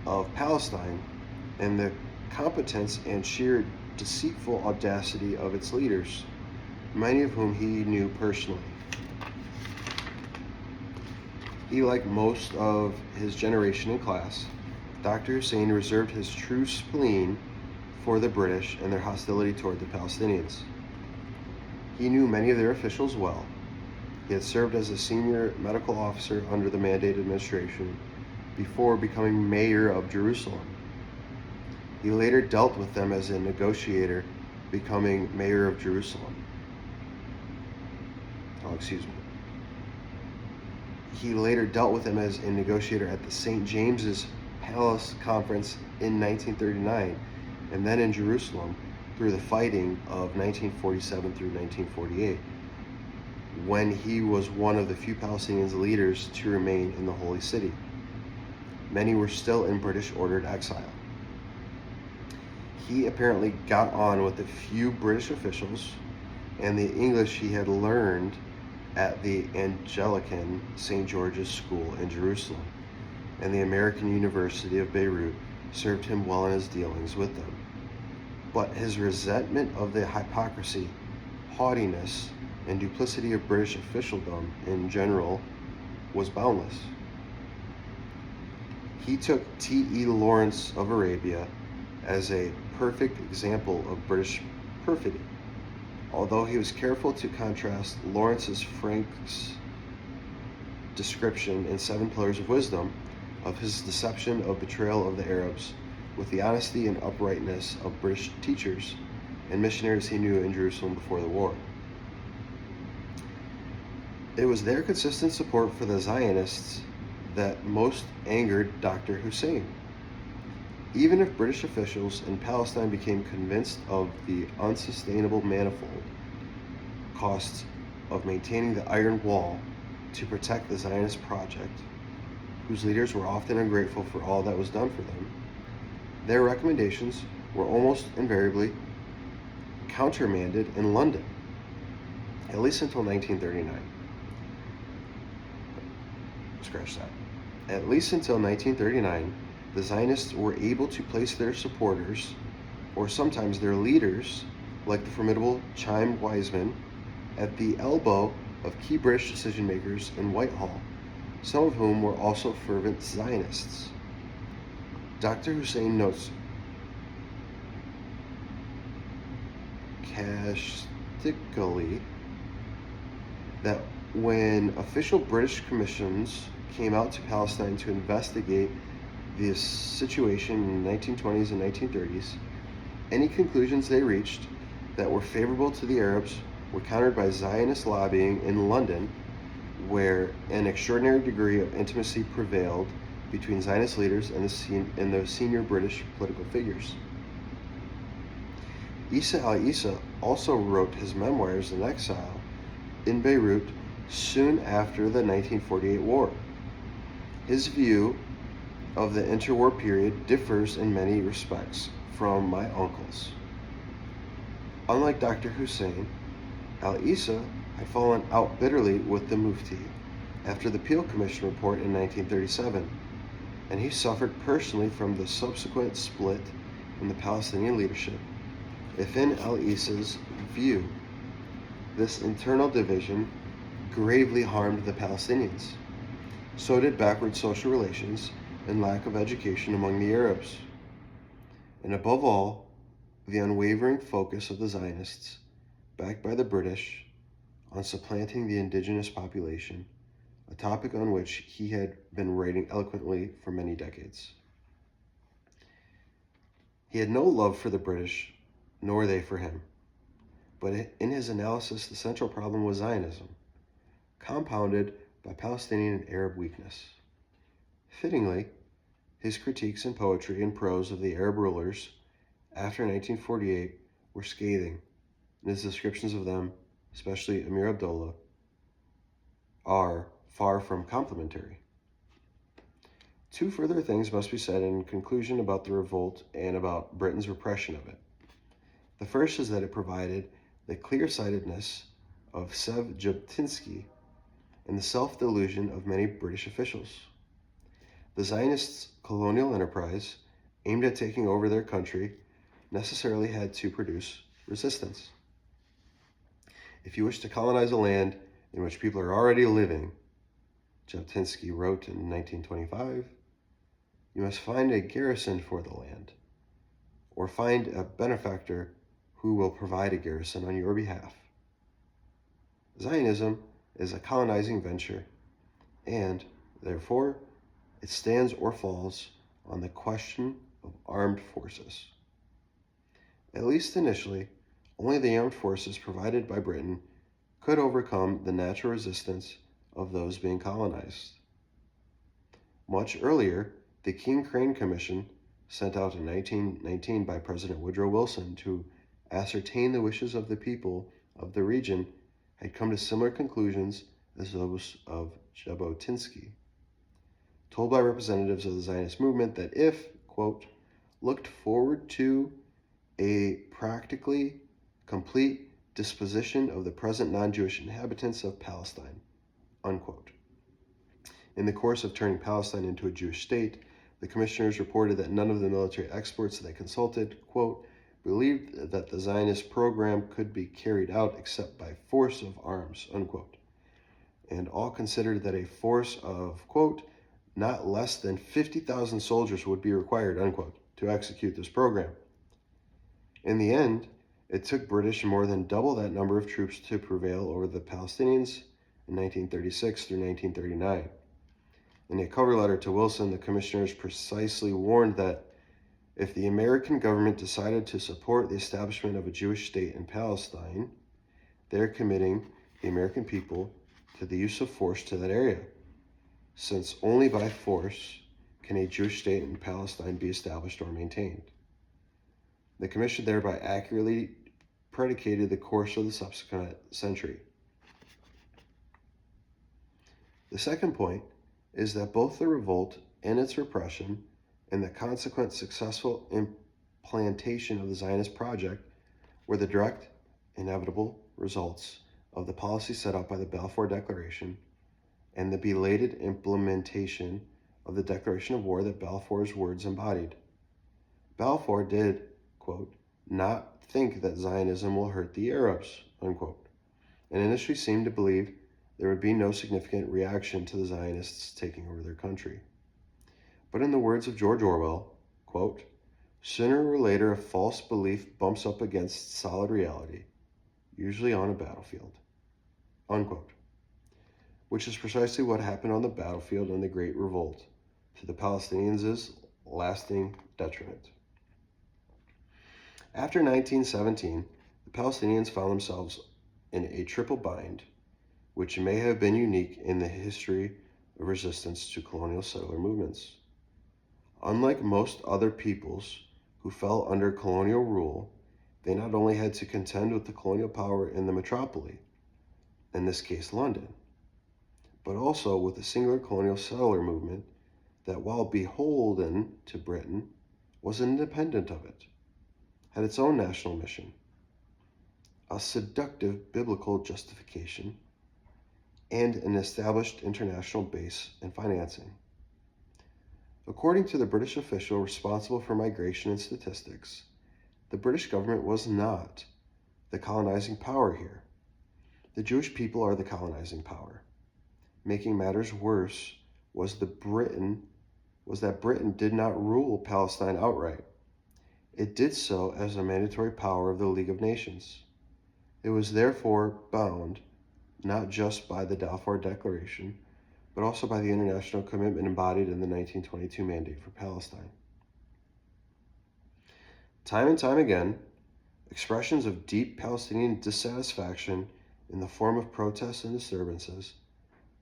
of Palestine and the competence and sheer deceitful audacity of its leaders, many of whom he knew personally. He, like most of his generation and class, Dr. Hussein reserved his true spleen for the British and their hostility toward the Palestinians. He knew many of their officials well. He had served as a senior medical officer under the Mandate administration before becoming mayor of Jerusalem. He later dealt with them as a negotiator, becoming mayor of Jerusalem. He later dealt with them as a negotiator at the St. James's Palace Conference in 1939, and then in Jerusalem through the fighting of 1947 through 1948, when he was one of the few Palestinian leaders to remain in the Holy City. Many were still in British-ordered exile. He apparently got on with the few British officials and the English he had learned at the Anglican St. George's School in Jerusalem, and the American University of Beirut served him well in his dealings with them. But his resentment of the hypocrisy, haughtiness, and duplicity of British officialdom in general was boundless. He took T.E. Lawrence of Arabia as a perfect example of British perfidy, although he was careful to contrast Lawrence's frank description in 7 Pillars of Wisdom of his deception of betrayal of the Arabs with the honesty and uprightness of British teachers and missionaries he knew in Jerusalem before the war. It was their consistent support for the Zionists that most angered Dr. Hussein. Even if British officials in Palestine became convinced of the unsustainable manifold costs of maintaining the iron wall to protect the Zionist project, whose leaders were often ungrateful for all that was done for them, their recommendations were almost invariably countermanded in London, at least until 1939. Scratch that. At least until 1939, the Zionists were able to place their supporters, or sometimes their leaders, like the formidable Chaim Weizmann, at the elbow of key British decision-makers in Whitehall, some of whom were also fervent Zionists. Dr. Hussein notes caustically that when official British commissions came out to Palestine to investigate the situation in the 1920s and 1930s, any conclusions they reached that were favorable to the Arabs were countered by Zionist lobbying in London, where an extraordinary degree of intimacy prevailed between Zionist leaders and the senior British political figures. Isa al-Isa also wrote his memoirs in exile in Beirut soon after the 1948 war. His view of the interwar period differs in many respects from my uncle's. Unlike Dr. Hussein, al-Isa had fallen out bitterly with the Mufti after the Peel Commission report in 1937, and he suffered personally from the subsequent split in the Palestinian leadership. If in al-Isa's view, this internal division gravely harmed the Palestinians, so did backward social relations and lack of education among the Arabs. And above all, the unwavering focus of the Zionists, backed by the British, on supplanting the indigenous population, a topic on which he had been writing eloquently for many decades. He had no love for the British, nor they for him. But in his analysis, the central problem was Zionism, compounded by Palestinian and Arab weakness. Fittingly, his critiques in poetry and prose of the Arab rulers after 1948 were scathing, and his descriptions of them, especially Amir Abdullah, are far from complimentary. Two further things must be said in conclusion about the revolt and about Britain's repression of it. The first is that it provided the clear-sightedness of Sev Jabotinsky and the self-delusion of many British officials. The Zionists' colonial enterprise, aimed at taking over their country, necessarily had to produce resistance. If you wish to colonize a land in which people are already living, Jabotinsky wrote in 1925, you must find a garrison for the land, or find a benefactor who will provide a garrison on your behalf. Zionism is a colonizing venture, and, therefore, it stands or falls on the question of armed forces. At least initially, only the armed forces provided by Britain could overcome the natural resistance of those being colonized. Much earlier, the King Crane Commission, sent out in 1919 by President Woodrow Wilson to ascertain the wishes of the people of the region, had come to similar conclusions as those of Jabotinsky. Told by representatives of the Zionist movement that if, quote, looked forward to a practically complete disposition of the present non-Jewish inhabitants of Palestine, unquote. In the course of turning Palestine into a Jewish state, the commissioners reported that none of the military experts they consulted, quote, believed that the Zionist program could be carried out except by force of arms, unquote. And all considered that a force of, quote, not less than 50,000 soldiers would be required, unquote, to execute this program. In the end, it took British more than double that number of troops to prevail over the Palestinians in 1936 through 1939. In a cover letter to Wilson, the commissioners precisely warned that if the American government decided to support the establishment of a Jewish state in Palestine, they are committing the American people to the use of force to that area, since only by force can a Jewish state in Palestine be established or maintained. The commission thereby accurately predicated the course of the subsequent century. The second point is that both the revolt and its repression and the consequent successful implantation of the Zionist project were the direct, inevitable results of the policy set out by the Balfour Declaration and the belated implementation of the declaration of war that Balfour's words embodied. Balfour did, quote, not think that Zionism will hurt the Arabs, unquote, and initially seemed to believe there would be no significant reaction to the Zionists taking over their country. But in the words of George Orwell, quote, sooner or later a false belief bumps up against solid reality, usually on a battlefield, unquote, which is precisely what happened on the battlefield in the Great Revolt, to the Palestinians' lasting detriment. After 1917, the Palestinians found themselves in a triple bind, which may have been unique in the history of resistance to colonial settler movements. Unlike most other peoples who fell under colonial rule, they not only had to contend with the colonial power in the metropole, in this case London, but also with the singular colonial settler movement that, while beholden to Britain, was independent of it, had its own national mission, a seductive biblical justification, and an established international base and financing. According to the British official responsible for migration and statistics, the British government was not the colonizing power here. The Jewish people are the colonizing power. Making matters worse was that Britain did not rule Palestine outright. It did so as a mandatory power of the League of Nations. It was therefore bound, not just by the Balfour Declaration, but also by the international commitment embodied in the 1922 Mandate for Palestine. Time and time again, expressions of deep Palestinian dissatisfaction in the form of protests and disturbances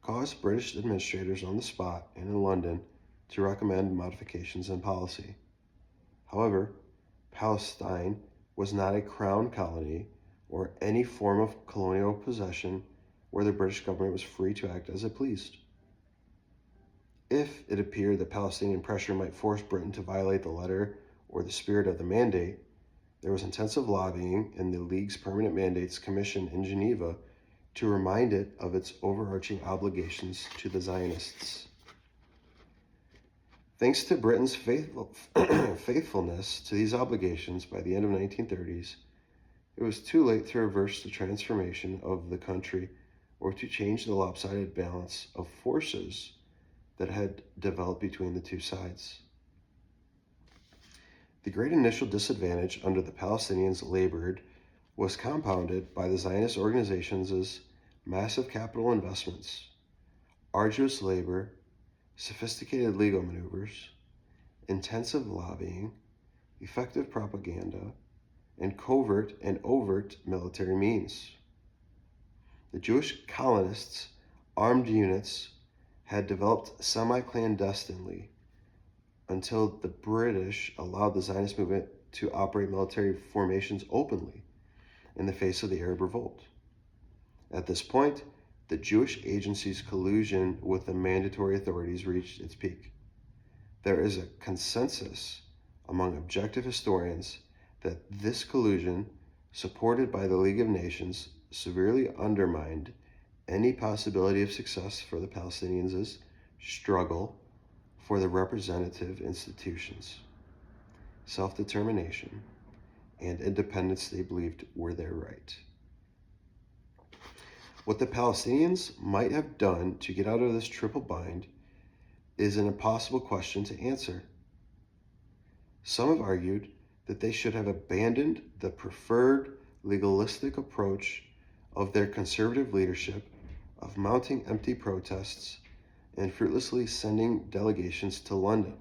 caused British administrators on the spot and in London to recommend modifications in policy. However, Palestine was not a crown colony or any form of colonial possession where the British government was free to act as it pleased. If it appeared that Palestinian pressure might force Britain to violate the letter or the spirit of the mandate, there was intensive lobbying in the League's Permanent Mandates Commission in Geneva to remind it of its overarching obligations to the Zionists. Thanks to Britain's faithfulness to these obligations by the end of the 1930s, it was too late to reverse the transformation of the country or to change the lopsided balance of forces that had developed between the two sides. The great initial disadvantage under the Palestinians labored was compounded by the Zionist organizations' massive capital investments, arduous labor, sophisticated legal maneuvers, intensive lobbying, effective propaganda, and covert and overt military means. The Jewish colonists' armed units had developed semi-clandestinely until the British allowed the Zionist movement to operate military formations openly in the face of the Arab revolt. At this point, the Jewish agency's collusion with the mandatory authorities reached its peak. There is a consensus among objective historians that this collusion, supported by the League of Nations, severely undermined any possibility of success for the Palestinians' struggle for the representative institutions, self-determination, and independence they believed were their right. What the Palestinians might have done to get out of this triple bind is an impossible question to answer. Some have argued that they should have abandoned the preferred legalistic approach of their conservative leadership of mounting empty protests and fruitlessly sending delegations to London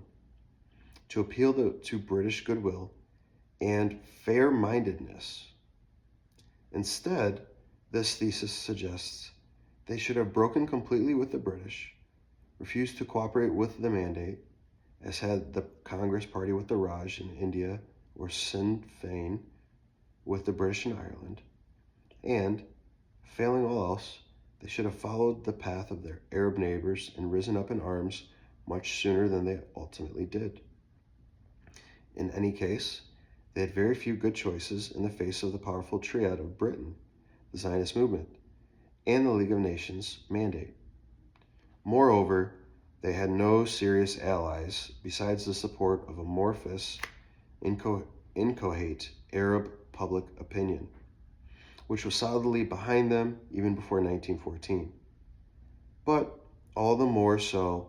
to appeal to British goodwill and fair-mindedness. Instead, this thesis suggests they should have broken completely with the British, refused to cooperate with the mandate, as had the Congress Party with the Raj in India or Sinn Féin with the British in Ireland, and, failing all else, they should have followed the path of their Arab neighbors and risen up in arms much sooner than they ultimately did. In any case, they had very few good choices in the face of the powerful triad of Britain, the Zionist movement, and the League of Nations mandate. Moreover, they had no serious allies besides the support of amorphous, inchoate Arab public opinion, which was solidly behind them even before 1914, but all the more so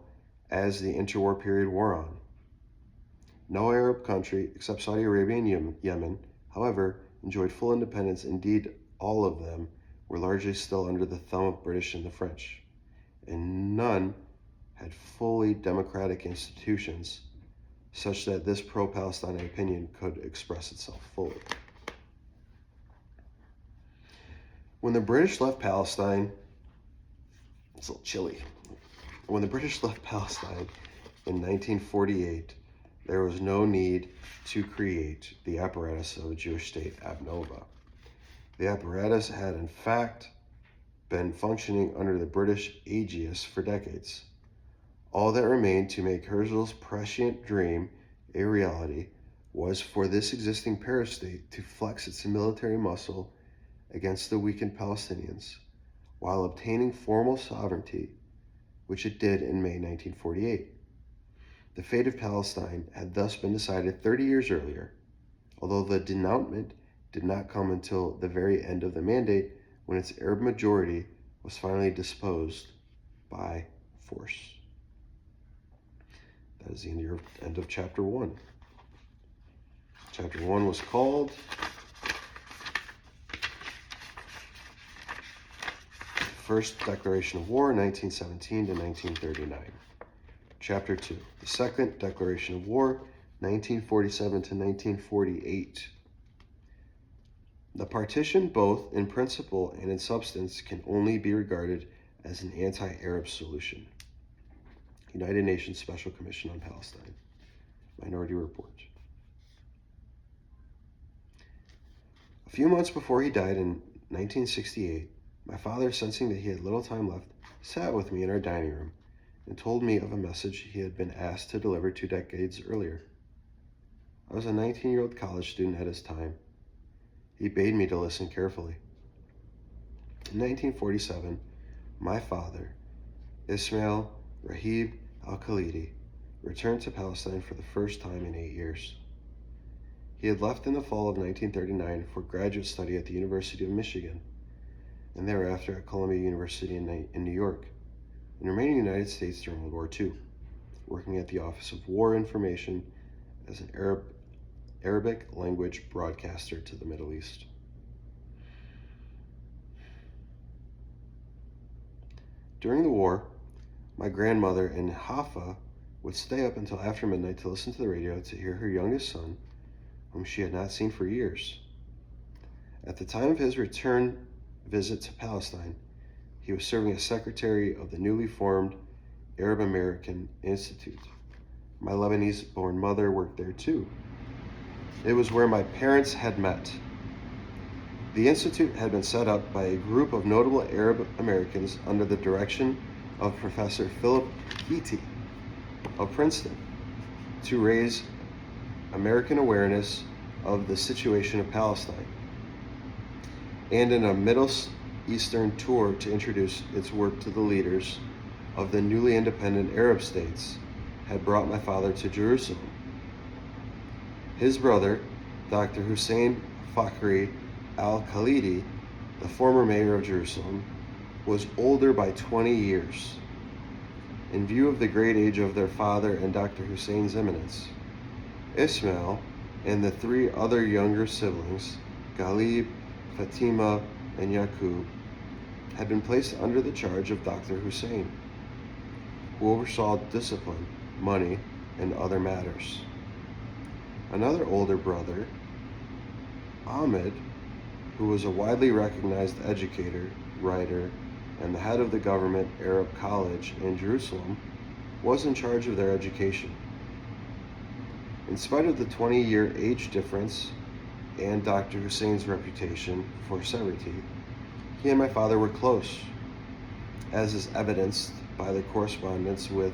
as the interwar period wore on. No Arab country, except Saudi Arabia and Yemen, however, enjoyed full independence. Indeed, all of them were largely still under the thumb of British and the French, and none had fully democratic institutions such that this pro-Palestine opinion could express itself fully. When the British left Palestine, it's a little chilly. When the British left Palestine in 1948, there was no need to create the apparatus of a Jewish state ab novo. The apparatus had, in fact, been functioning under the British aegis for decades. All that remained to make Herzl's prescient dream a reality was for this existing parastate to flex its military muscle against the weakened Palestinians, while obtaining formal sovereignty, which it did in May 1948. The fate of Palestine had thus been decided 30 years earlier, although the denouement did not come until the very end of the mandate, when its Arab majority was finally disposed by force. That is the end of chapter 1. Chapter 1 was called First Declaration of War, 1917 to 1939. Chapter 2, the Second Declaration of War, 1947 to 1948. The partition, both in principle and in substance, can only be regarded as an anti-Arab solution. United Nations Special Commission on Palestine. Minority Report. A few months before he died in 1968, my father, sensing that he had little time left, sat with me in our dining room and told me of a message he had been asked to deliver 2 decades earlier. I was a 19-year-old college student at his time. He bade me to listen carefully. In 1947, my father, Ismail Rashid al-Khalidi, returned to Palestine for the first time in 8 years. He had left in the fall of 1939 for graduate study at the University of Michigan, and thereafter at Columbia University in New York, and remained in the United States during World War II, working at the Office of War Information as an Arabic language broadcaster to the Middle East. During the war, my grandmother in Haifa would stay up until after midnight to listen to the radio to hear her youngest son, whom she had not seen for years. At the time of his return visit to Palestine, he was serving as secretary of the newly formed Arab American Institute. My Lebanese-born mother worked there too. It was where my parents had met. The institute had been set up by a group of notable Arab Americans under the direction of Professor Philip Khalidi of Princeton to raise American awareness of the situation of Palestine, and in a Middle Eastern tour to introduce its work to the leaders of the newly independent Arab states, had brought my father to Jerusalem. His brother, Dr. Hussein Fakhri al-Khalidi, the former mayor of Jerusalem, was older by 20 years. In view of the great age of their father and Dr. Hussein's eminence, Ismail and the 3 other younger siblings, Ghalib, Fatima, and Yaqub, had been placed under the charge of Dr. Hussein, who oversaw discipline, money, and other matters. Another older brother, Ahmed, who was a widely recognized educator, writer, and the head of the government Arab College in Jerusalem, was in charge of their education. In spite of the 20-year age difference and Dr. Hussein's reputation for severity, he and my father were close, as is evidenced by the correspondence with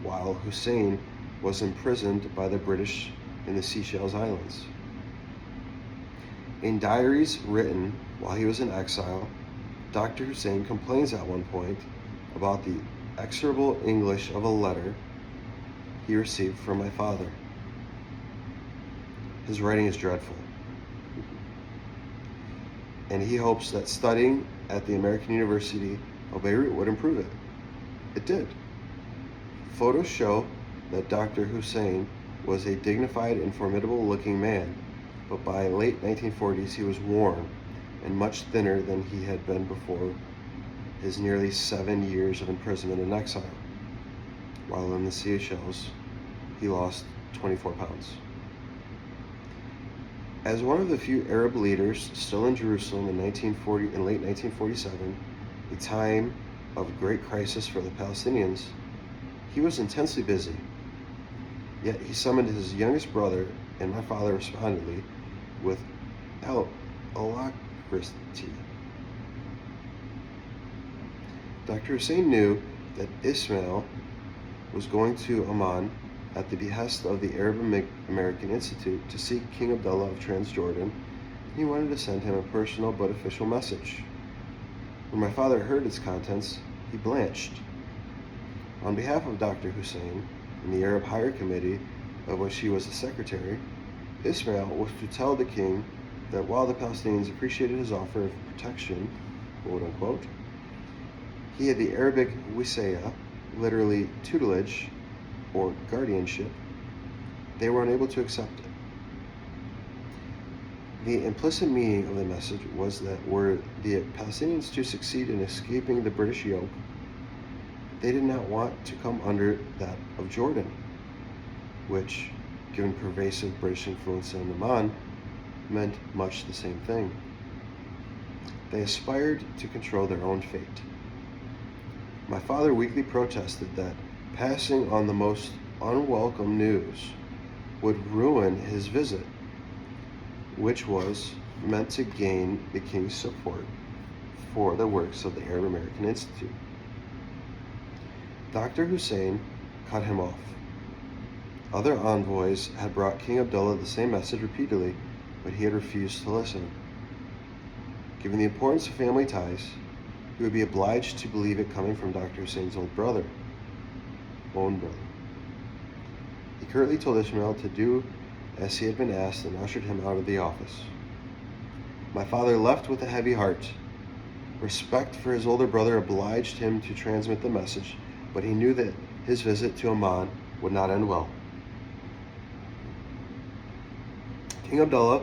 while Hussein was imprisoned by the British in the Seychelles Islands. In diaries written while he was in exile, Dr. Hussein complains at one point about the execrable English of a letter he received from my father. His writing is dreadful, and he hopes that studying at the American University of Beirut would improve it. It did. Photos show that Dr. Hussein was a dignified and formidable-looking man, but by late 1940s he was worn and much thinner than he had been before his nearly 7 years of imprisonment and exile. While in the Seychelles, he lost 24 pounds. As one of the few Arab leaders still in Jerusalem in late 1947, a time of great crisis for the Palestinians, he was intensely busy. Yet he summoned his youngest brother, and my father responded with alacrity. Dr. Hussein knew that Ismail was going to Amman at the behest of the Arab American Institute to seek King Abdullah of Transjordan, and he wanted to send him a personal but official message. When my father heard its contents, he blanched. On behalf of Dr. Hussein and the Arab Higher Committee, of which he was the secretary, Ismail was to tell the king that while the Palestinians appreciated his offer of protection, quote unquote, he had the Arabic wisaya, literally tutelage or guardianship, they were unable to accept it. The implicit meaning of the message was that were the Palestinians to succeed in escaping the British yoke, they did not want to come under that of Jordan, which, given pervasive British influence in Oman, meant much the same thing. They aspired to control their own fate. My father weakly protested that passing on the most unwelcome news would ruin his visit, which was meant to gain the king's support for the works of the Arab American Institute. Dr. Hussein cut him off. Other envoys had brought King Abdullah the same message repeatedly, but he had refused to listen. Given the importance of family ties, he would be obliged to believe it coming from Dr. Hussein's own brother. He curtly told Ishmael to do as he had been asked and ushered him out of the office. My father left with a heavy heart. Respect for his older brother obliged him to transmit the message, but he knew that his visit to Amman would not end well. King Abdullah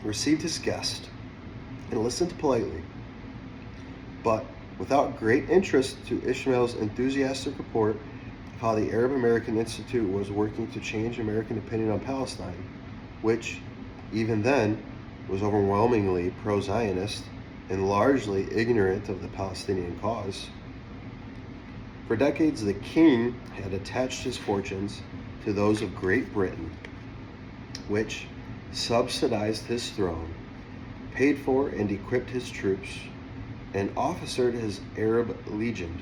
received his guest and listened politely, but without great interest to Ishmael's enthusiastic report of how the Arab American Institute was working to change American opinion on Palestine, which, even then, was overwhelmingly pro-Zionist and largely ignorant of the Palestinian cause. For decades, the king had attached his fortunes to those of Great Britain, which subsidized his throne, paid for and equipped his troops, and officered his Arab legion.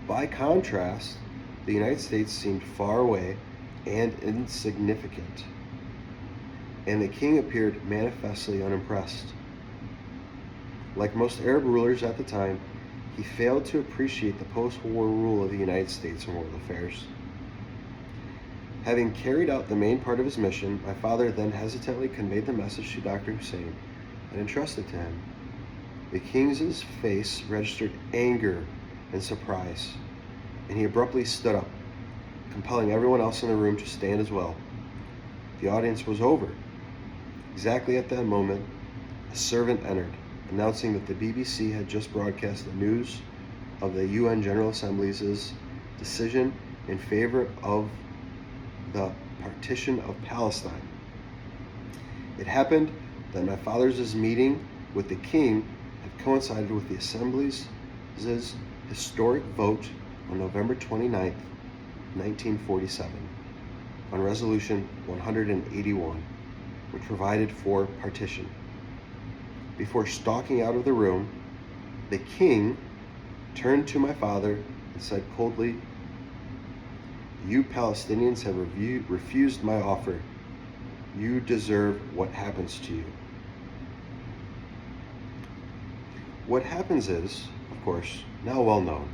By contrast, the United States seemed far away and insignificant, and the king appeared manifestly unimpressed. Like most Arab rulers at the time, he failed to appreciate the post-war rule of the United States in world affairs. Having carried out the main part of his mission, my father then hesitantly conveyed the message to Dr. Hussein and entrusted to him. The king's face registered anger and surprise, and he abruptly stood up, compelling everyone else in the room to stand as well. The audience was over. Exactly at that moment, a servant entered, announcing that the BBC had just broadcast the news of the UN General Assembly's decision in favor of the partition of Palestine. It happened that my father's meeting with the king had coincided with the Assembly's historic vote on November 29, 1947, on Resolution 181, which provided for partition. Before stalking out of the room, the king turned to my father and said coldly, "You Palestinians have refused my offer. You deserve what happens to you." What happens is, of course, now well known.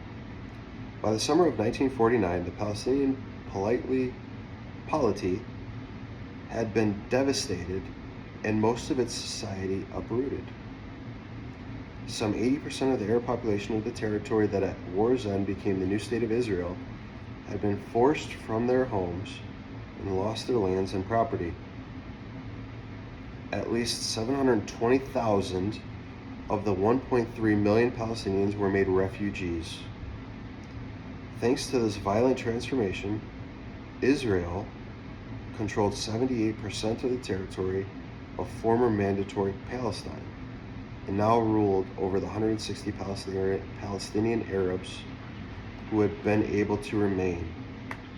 By the summer of 1949, the Palestinian polity had been devastated and most of its society uprooted. Some 80% of the Arab population of the territory that at war's end became the new state of Israel had been forced from their homes and lost their lands and property. At least 720,000 of the 1.3 million Palestinians were made refugees. Thanks to this violent transformation, Israel controlled 78% of the territory of former mandatory Palestine and now ruled over the 160 Palestinian Arabs who had been able to remain,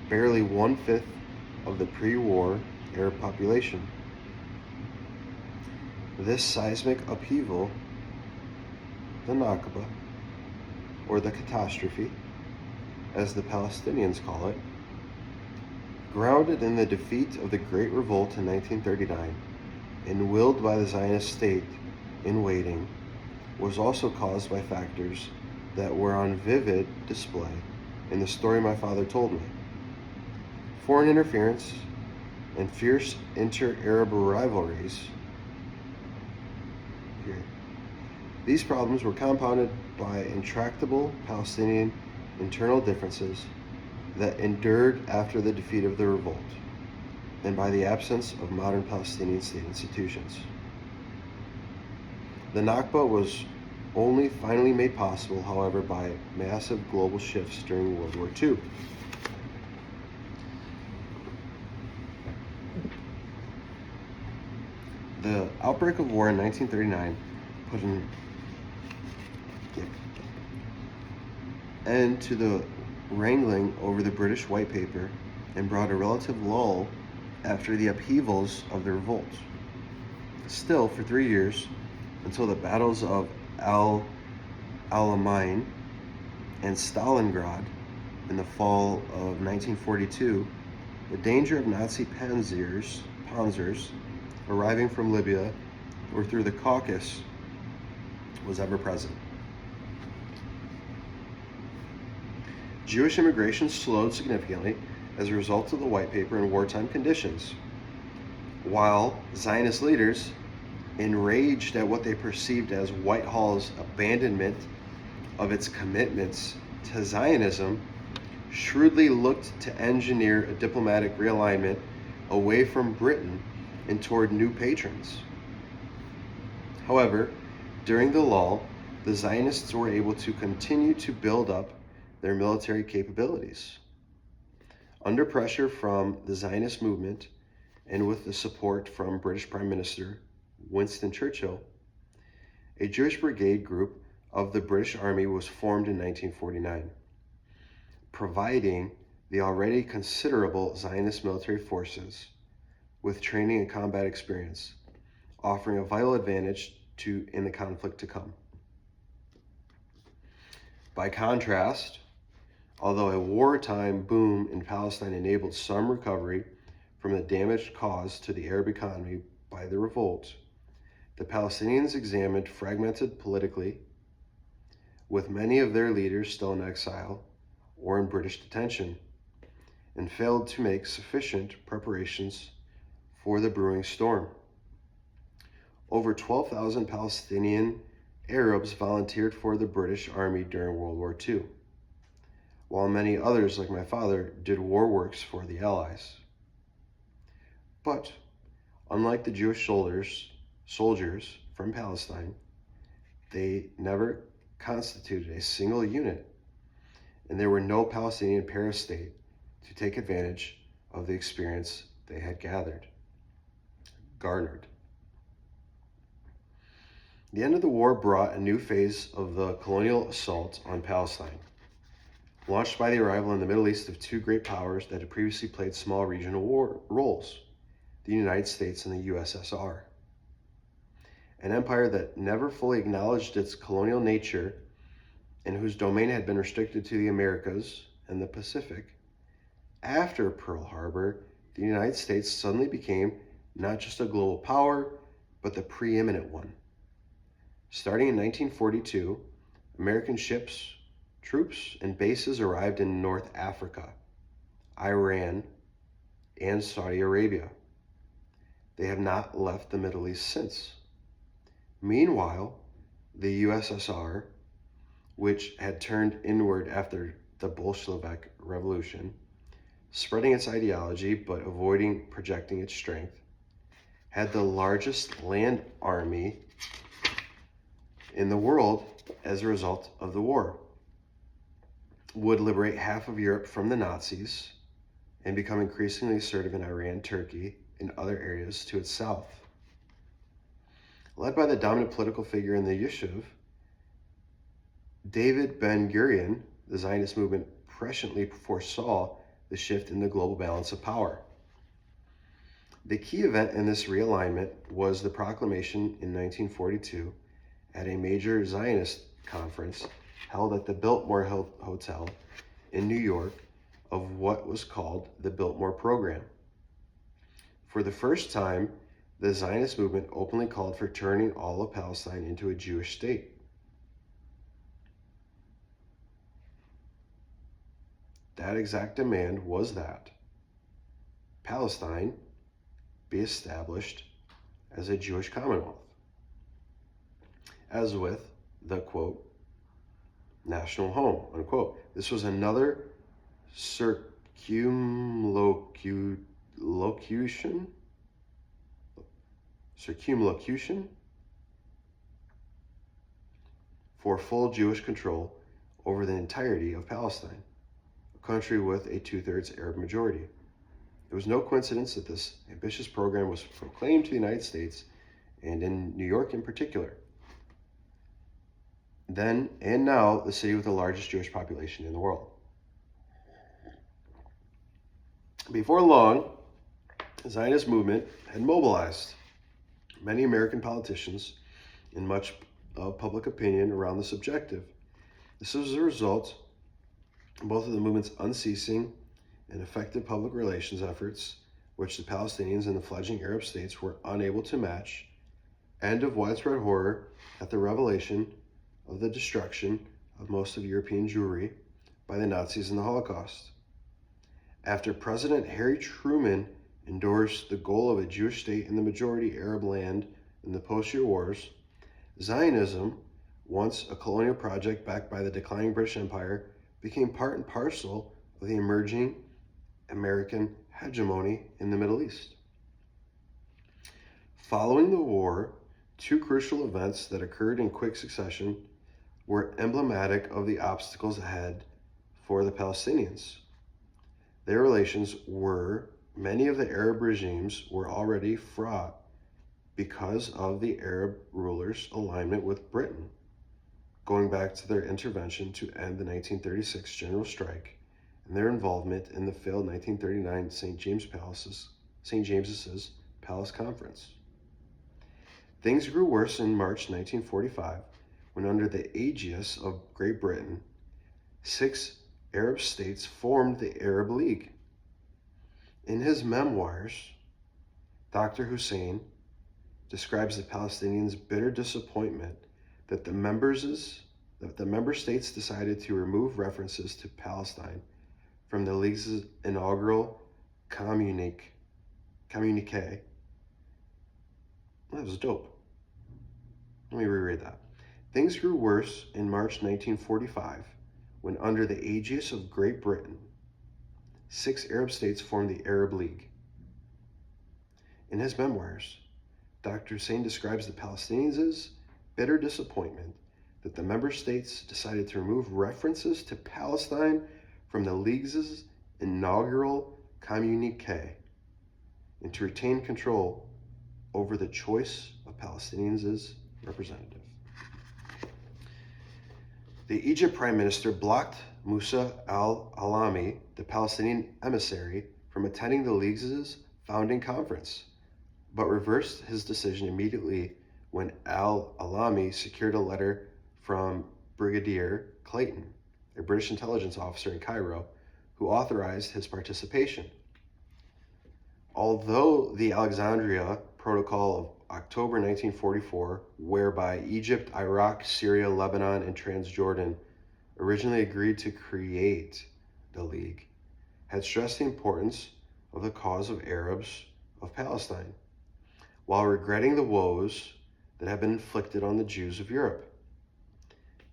barely 1/5 of the pre-war Arab population. This seismic upheaval, the Nakba, or the catastrophe, as the Palestinians call it, grounded in the defeat of the Great Revolt in 1939 and willed by the Zionist state in waiting, was also caused by factors that were on vivid display in the story my father told me. Foreign interference and fierce inter-Arab rivalries. These problems were compounded by intractable Palestinian internal differences that endured after the defeat of the revolt. and by the absence of modern Palestinian state institutions. The Nakba was only finally made possible, however, by massive global shifts during World War II. The outbreak of war in 1939 put an end to the wrangling over the British White Paper and brought a relative lull after the upheavals of the revolt. Still, for 3 years, until the battles of Alamein and Stalingrad in the fall of 1942, the danger of Nazi panzers arriving from Libya or through the Caucasus was ever present. Jewish immigration slowed significantly as a result of the White Paper and wartime conditions, while Zionist leaders, enraged at what they perceived as Whitehall's abandonment of its commitments to Zionism, shrewdly looked to engineer a diplomatic realignment away from Britain and toward new patrons. However, during the lull, the Zionists were able to continue to build up their military capabilities. Under pressure from the Zionist movement and with the support from British Prime Minister Winston Churchill, a Jewish brigade group of the British Army was formed in 1949, providing the already considerable Zionist military forces with training and combat experience, offering a vital advantage in the conflict to come. By contrast, although a wartime boom in Palestine enabled some recovery from the damage caused to the Arab economy by the revolt, the Palestinians examined fragmented politically, with many of their leaders still in exile or in British detention, and failed to make sufficient preparations for the brewing storm. Over 12,000 Palestinian Arabs volunteered for the British Army during World War II, while many others, like my father, did war works for the Allies. But, unlike the Jewish soldiers from Palestine, they never constituted a single unit, and there were no Palestinian para-state to take advantage of the experience they had garnered. The end of the war brought a new phase of the colonial assault on Palestine, launched by the arrival in the Middle East of two great powers that had previously played small regional roles, the United States and the USSR. An empire that never fully acknowledged its colonial nature and whose domain had been restricted to the Americas and the Pacific. After Pearl Harbor, the United States suddenly became not just a global power, but the preeminent one. Starting in 1942, American ships, troops, and bases arrived in North Africa, Iran, and Saudi Arabia. They have not left the Middle East since. Meanwhile, the USSR, which had turned inward after the Bolshevik Revolution, spreading its ideology but avoiding projecting its strength, had the largest land army in the world as a result of the war, would liberate half of Europe from the Nazis, and become increasingly assertive in Iran, Turkey, and other areas to its south. Led by the dominant political figure in the Yishuv, David Ben-Gurion, the Zionist movement presciently foresaw the shift in the global balance of power. The key event in this realignment was the proclamation in 1942 at a major Zionist conference held at the Biltmore Hotel in New York of what was called the Biltmore Program. For the first time, the Zionist movement openly called for turning all of Palestine into a Jewish state. That exact demand was that Palestine be established as a Jewish commonwealth, as with the, quote, national home, unquote. This was another circumlocution circumlocution for full Jewish control over the entirety of Palestine, a country with a two-thirds Arab majority. It was no coincidence that this ambitious program was proclaimed to the United States, and in New York in particular. Then and now, the city with the largest Jewish population in the world. Before long, the Zionist movement had mobilized many American politicians and much of public opinion around this objective. This was a result of both of the movement's unceasing and effective public relations efforts, which the Palestinians and the fledgling Arab states were unable to match, and of widespread horror at the revelation of the destruction of most of European Jewry by the Nazis in the Holocaust. After President Harry Truman endorsed the goal of a Jewish state in the majority Arab land in the post-war wars, Zionism, once a colonial project backed by the declining British Empire, became part and parcel of the emerging American hegemony in the Middle East. Following the war, two crucial events that occurred in quick succession were emblematic of the obstacles ahead for the Palestinians. Their relations many of the Arab regimes were already fraught because of the Arab rulers' alignment with Britain, going back to their intervention to end the 1936 general strike and their involvement in the failed 1939 St. James's Palace Conference. Things grew worse in March 1945 when, under the aegis of Great Britain, 6 Arab states formed the Arab League. In his memoirs, Dr. Hussein describes the Palestinians' bitter disappointment that the member states decided to remove references to Palestine from the League's inaugural communique. That was dope. Let me reread that. Things grew worse in March 1945 when, under the aegis of Great Britain, 6 Arab states formed the Arab League. In his memoirs, Dr. Hussein describes the Palestinians' bitter disappointment that the member states decided to remove references to Palestine from the League's inaugural communique and to retain control over the choice of Palestinians' representative. The Egypt Prime Minister blocked Musa al-Alami, the Palestinian emissary, from attending the League's founding conference, but reversed his decision immediately when al-Alami secured a letter from Brigadier Clayton, a British intelligence officer in Cairo, who authorized his participation. Although the Alexandria Protocol of October 1944, whereby Egypt, Iraq, Syria, Lebanon, and Transjordan originally agreed to create the League, had stressed the importance of the cause of Arabs of Palestine, while regretting the woes that had been inflicted on the Jews of Europe.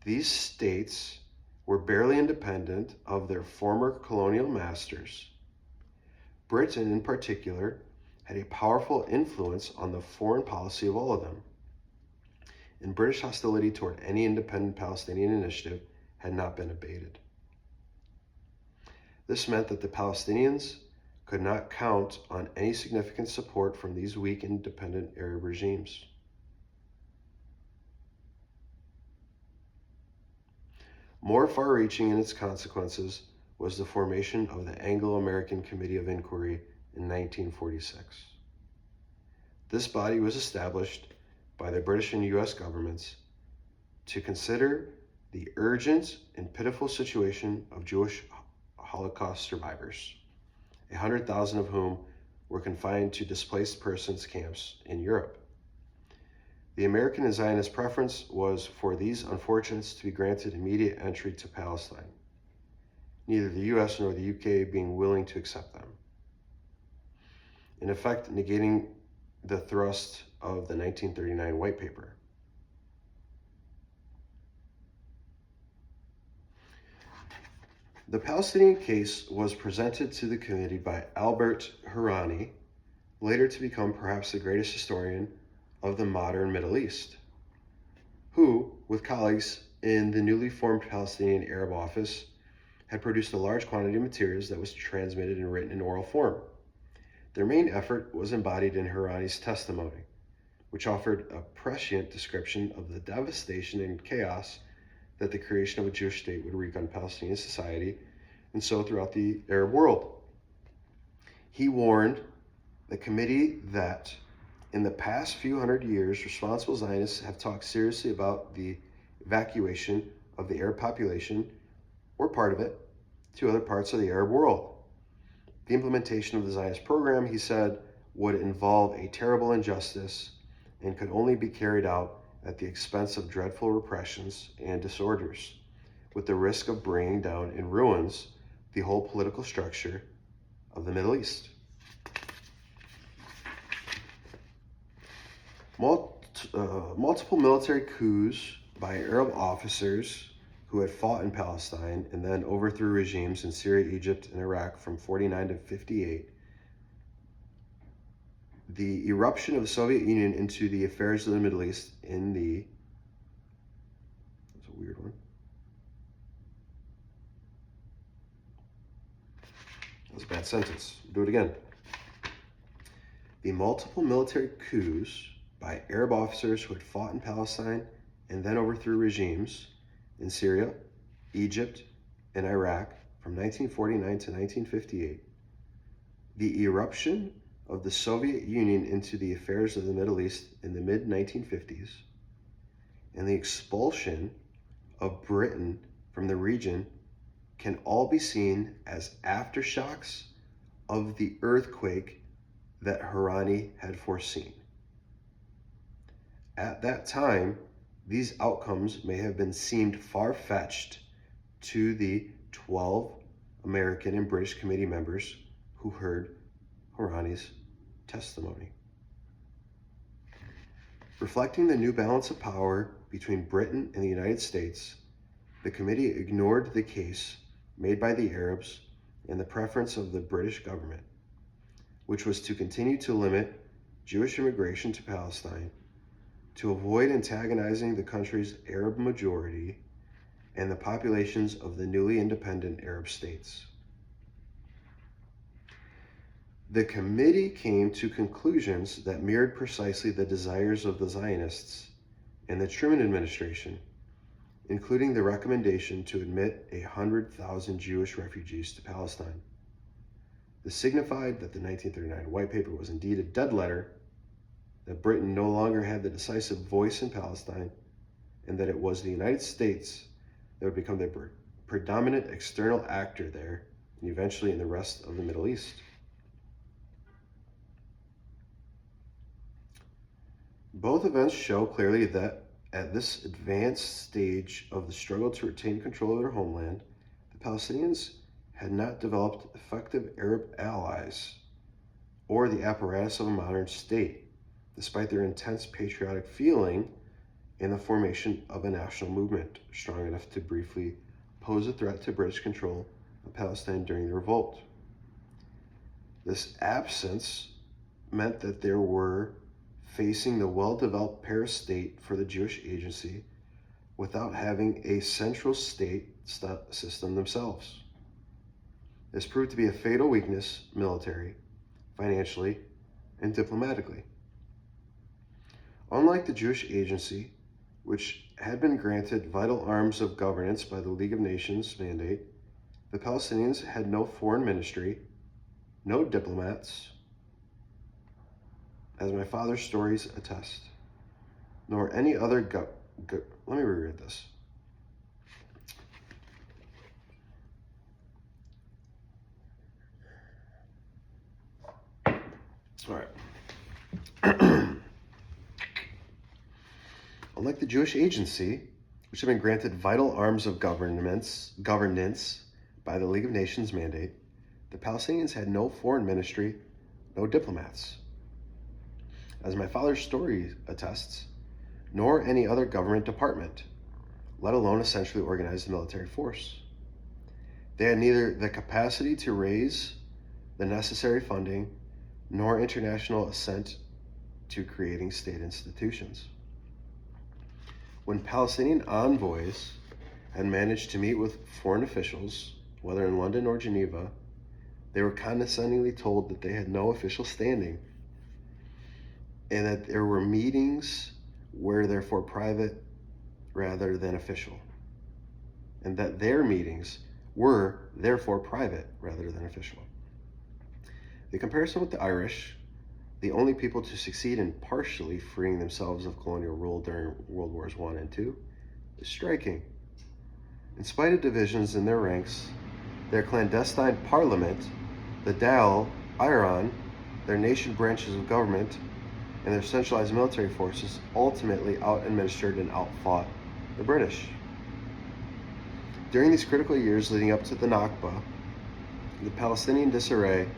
These states were barely independent of their former colonial masters. Britain, in particular, had a powerful influence on the foreign policy of all of them, and British hostility toward any independent Palestinian initiative had not been abated. This meant that the Palestinians could not count on any significant support from these weak independent Arab regimes. More far-reaching in its consequences was the formation of the Anglo-American Committee of Inquiry in 1946. This body was established by the British and U.S. governments to consider the urgent and pitiful situation of Jewish Holocaust survivors, 100,000 of whom were confined to displaced persons camps in Europe. The American and Zionist preference was for these unfortunates to be granted immediate entry to Palestine, neither the U.S. nor the U.K. being willing to accept them, in effect negating the thrust of the 1939 White Paper. The Palestinian case was presented to the committee by Albert Harani, later to become perhaps the greatest historian of the modern Middle East, who, with colleagues in the newly formed Palestinian Arab Office, had produced a large quantity of materials that was transmitted and written in oral form. Their main effort was embodied in Harani's testimony, which offered a prescient description of the devastation and chaos that the creation of a Jewish state would wreak on Palestinian society and so throughout the Arab world. He warned the committee that in the past few hundred years, responsible Zionists have talked seriously about the evacuation of the Arab population, or part of it, to other parts of the Arab world. The implementation of the Zionist program, he said, would involve a terrible injustice and could only be carried out at the expense of dreadful repressions and disorders, with the risk of bringing down in ruins the whole political structure of the Middle East. Multiple military coups by Arab officers who had fought in Palestine and then overthrew regimes in Syria, Egypt, and Iraq from 49 to 58. The eruption of the Soviet Union into the affairs of the Middle East in the... That's a weird one. That was a bad sentence. Do it again. The multiple military coups by Arab officers who had fought in Palestine and then overthrew regimes in Syria, Egypt, and Iraq from 1949 to 1958. The eruption of the Soviet Union into the affairs of the Middle East in the mid-1950s, and the expulsion of Britain from the region can all be seen as aftershocks of the earthquake that Harani had foreseen. At that time, these outcomes may have been seemed far-fetched to the 12 American and British committee members who heard Harani's testimony. Reflecting the new balance of power between Britain and the United States, the committee ignored the case made by the Arabs and the preference of the British government, which was to continue to limit Jewish immigration to Palestine, to avoid antagonizing the country's Arab majority and the populations of the newly independent Arab states. The committee came to conclusions that mirrored precisely the desires of the Zionists and the Truman administration, including the recommendation to admit 100,000 Jewish refugees to Palestine. This signified that the 1939 White Paper was indeed a dead letter, that Britain no longer had the decisive voice in Palestine, and that it was the United States that would become the predominant external actor there, and eventually in the rest of the Middle East. Both events show clearly that at this advanced stage of the struggle to retain control of their homeland, the Palestinians had not developed effective Arab allies or the apparatus of a modern state, despite their intense patriotic feeling and the formation of a national movement strong enough to briefly pose a threat to British control of Palestine during the revolt. This absence meant that they were facing the well-developed Paris state for the Jewish agency without having a central state system themselves. This proved to be a fatal weakness military, financially, and diplomatically. Unlike the Jewish agency, which had been granted vital arms of governance by the League of Nations mandate, the Palestinians had no foreign ministry, no diplomats, as my father's stories attest, nor any other let me reread this. All right. Unlike the Jewish agency, which had been granted vital arms of governance by the League of Nations mandate, the Palestinians had no foreign ministry, no diplomats, as my father's story attests, nor any other government department, let alone a centrally organized military force. They had neither the capacity to raise the necessary funding nor international assent to creating state institutions. When Palestinian envoys had managed to meet with foreign officials, whether in London or Geneva, they were condescendingly told that they had no official standing and that there were meetings were therefore private rather than official, and that their meetings were therefore private rather than official. The comparison with the Irish, the only people to succeed in partially freeing themselves of colonial rule during World Wars I and II, is striking. In spite of divisions in their ranks, their clandestine parliament, the Dáil Éireann, their nation branches of government, and their centralized military forces ultimately out-administered and outfought the British. During these critical years leading up to the Nakba, the Palestinian disarray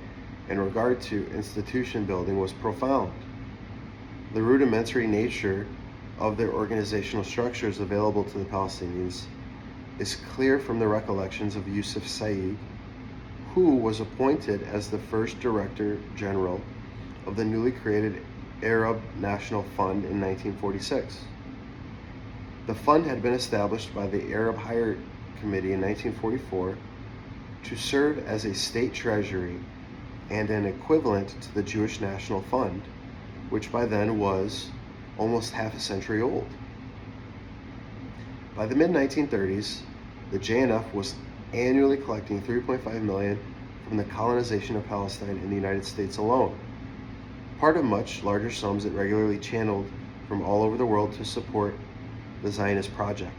in regard to institution building was profound. The rudimentary nature of their organizational structures available to the Palestinians is clear from the recollections of Yusuf Said, who was appointed as the first Director General of the newly created Arab National Fund in 1946. The fund had been established by the Arab Higher Committee in 1944 to serve as a state treasury and an equivalent to the Jewish National Fund, which by then was almost half a century old. By the mid-1930s, the JNF was annually collecting $3.5 million from the colonization of Palestine in the United States alone, part of much larger sums it regularly channeled from all over the world to support the Zionist project.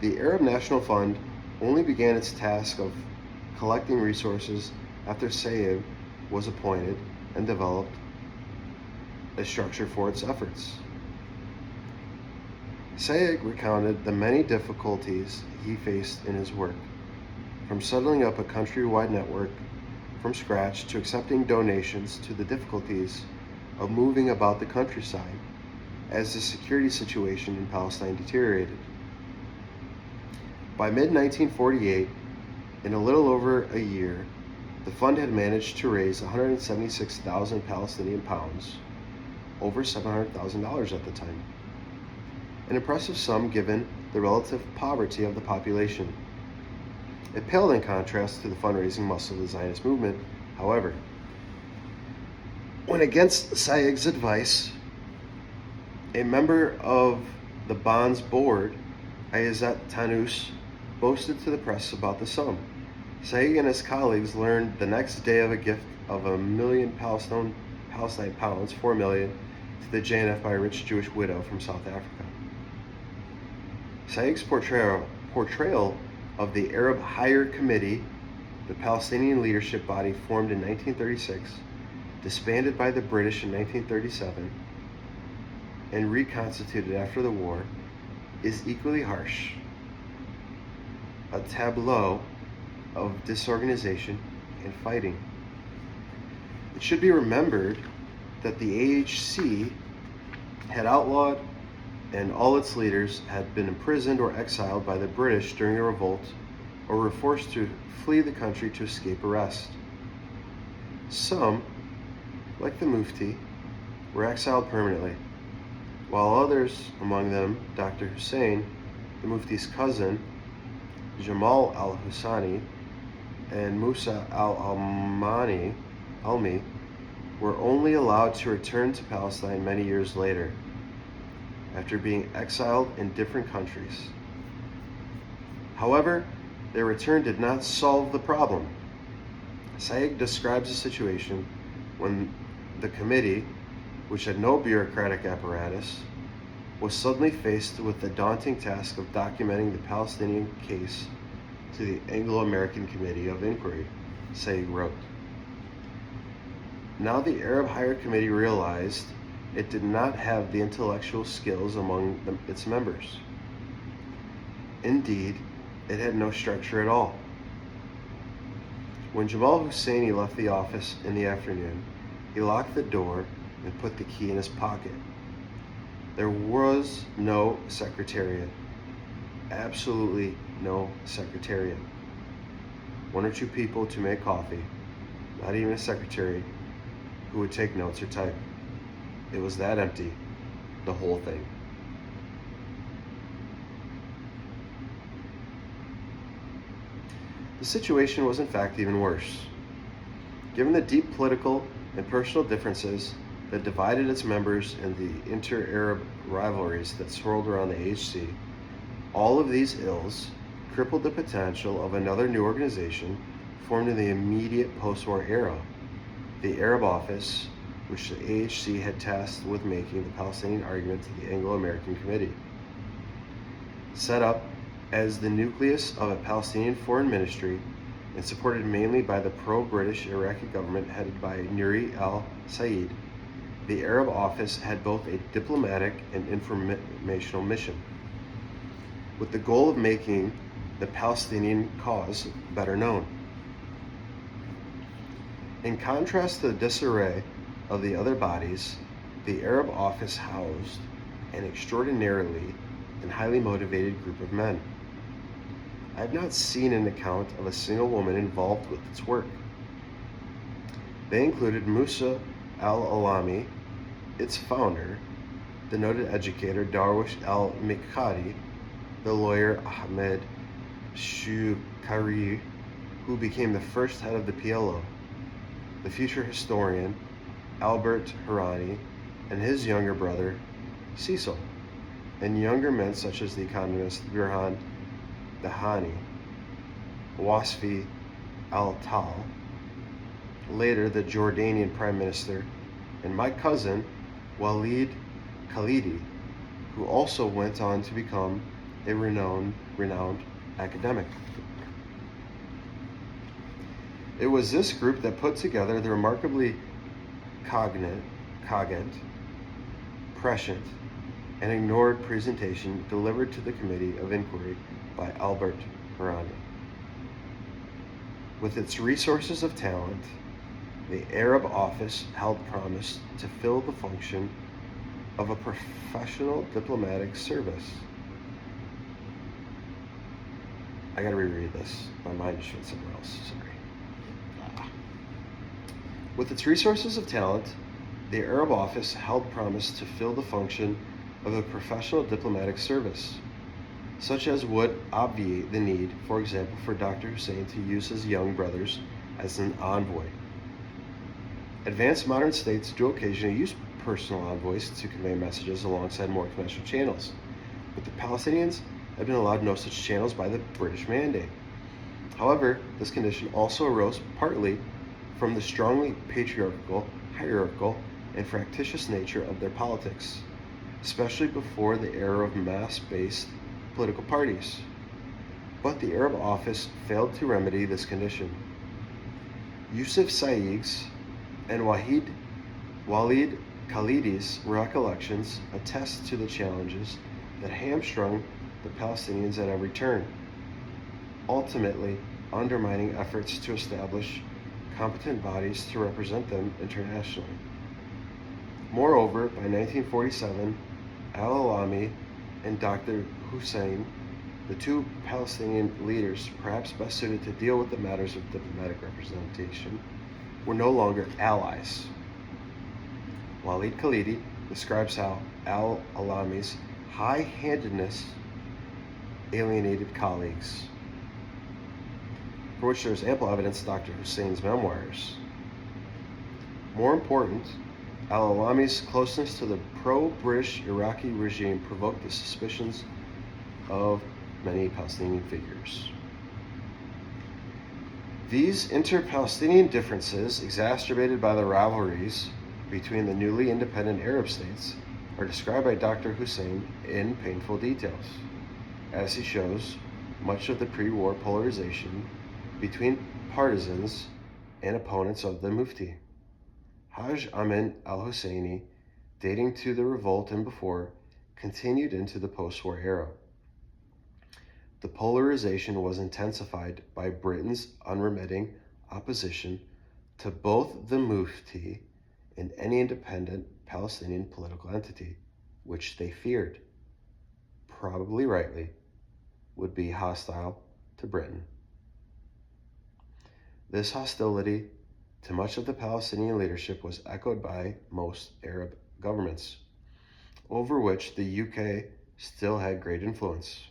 The Arab National Fund only began its task of collecting resources after Said was appointed and developed a structure for its efforts. Said recounted the many difficulties he faced in his work, from settling up a countrywide network from scratch to accepting donations to the difficulties of moving about the countryside as the security situation in Palestine deteriorated. By mid-1948, in a little over a year, the fund had managed to raise 176,000 Palestinian pounds, over $700,000 at the time. An impressive sum given the relative poverty of the population. It paled in contrast to the fundraising muscle of the Zionist movement, however. When against Said's advice, a member of the Bond's board, Ayazet Tanous, boasted to the press about the sum. Said and his colleagues learned the next day of a gift of $1 million Palestine pounds, $4 million, to the JNF by a rich Jewish widow from South Africa. Said's portrayal of the Arab Higher Committee, the Palestinian leadership body formed in 1936, disbanded by the British in 1937, and reconstituted after the war, is equally harsh. A tableau of disorganization and fighting. It should be remembered that the AHC had outlawed and all its leaders had been imprisoned or exiled by the British during a revolt or were forced to flee the country to escape arrest. Some, like the Mufti, were exiled permanently, while others, among them Dr. Hussein, the Mufti's cousin, Jamal al-Husani, and Musa al-Almi, were only allowed to return to Palestine many years later, after being exiled in different countries. However, their return did not solve the problem. Said describes a situation when the committee, which had no bureaucratic apparatus, was suddenly faced with the daunting task of documenting the Palestinian case to the Anglo-American Committee of Inquiry, Said wrote. Now the Arab Higher Committee realized it did not have the intellectual skills among its members. Indeed, it had no structure at all. When Jamal Husseini left the office in the afternoon, he locked the door and put the key in his pocket. There was no secretariat. Absolutely no secretariat. one or two people to make coffee, not even a secretary who would take notes or type. It was that empty, the whole thing. The situation was in fact even worse. Given the deep political and personal differences that divided its members and the inter-Arab rivalries that swirled around the AHC, all of these ills crippled the potential of another new organization formed in the immediate post-war era, the Arab Office, which the AHC had tasked with making the Palestinian argument to the Anglo-American Committee. Set up as the nucleus of a Palestinian foreign ministry and supported mainly by the pro-British Iraqi government headed by Nuri al-Said, the Arab Office had both a diplomatic and informational mission, with the goal of making the Palestinian cause better known. In contrast to the disarray of the other bodies, the Arab Office housed an extraordinarily and highly motivated group of men. I have not seen an account of a single woman involved with its work. They included Musa al-Alami, its founder, the noted educator Darwish al-Miqdadi, the lawyer Ahmed Shukari, who became the first head of the PLO, the future historian Albert Harani, and his younger brother Cecil, and younger men such as the economist Burhan Dahani, Wasfi al-Tal, later the Jordanian Prime Minister, and my cousin Walid Khalidi, who also went on to become a renowned academic. It was this group that put together the remarkably cogent, prescient, and ignored presentation delivered to the Committee of Inquiry by Albert Harani. With its resources of talent, the Arab Office held promise to fill the function of a professional diplomatic service. I gotta reread this. My mind just went somewhere else. Sorry. With its resources of talent, the Arab Office held promise to fill the function of a professional diplomatic service, such as would obviate the need, for example, for Dr. Hussein to use his young brothers as an envoy. Advanced modern states do occasionally use personal envoys to convey messages alongside more conventional channels, but the Palestinians have been allowed no such channels by the British mandate. However, this condition also arose partly from the strongly patriarchal, hierarchical, and fractious nature of their politics, especially before the era of mass-based political parties. But the Arab Office failed to remedy this condition. Yusuf Saig's and Walid Khalidi's recollections attest to the challenges that hamstrung the Palestinians at every turn, ultimately undermining efforts to establish competent bodies to represent them internationally. Moreover, by 1947, al-Alami and Dr. Hussein, the two Palestinian leaders perhaps best suited to deal with the matters of diplomatic representation, were no longer allies. Walid Khalidi describes how al-Alami's high-handedness alienated colleagues, for which there is ample evidence in Dr. Hussein's memoirs. More important, al-Alami's closeness to the pro-British Iraqi regime provoked the suspicions of many Palestinian figures. These inter-Palestinian differences, exacerbated by the rivalries between the newly independent Arab states, are described by Dr. Hussein in painful details, as he shows much of the pre-war polarization between partisans and opponents of the Mufti. Haj Amin al-Husseini, dating to the revolt and before, continued into the post-war era. The polarization was intensified by Britain's unremitting opposition to both the Mufti and any independent Palestinian political entity, which they feared, probably rightly, would be hostile to Britain. This hostility to much of the Palestinian leadership was echoed by most Arab governments, over which the UK still had great influence.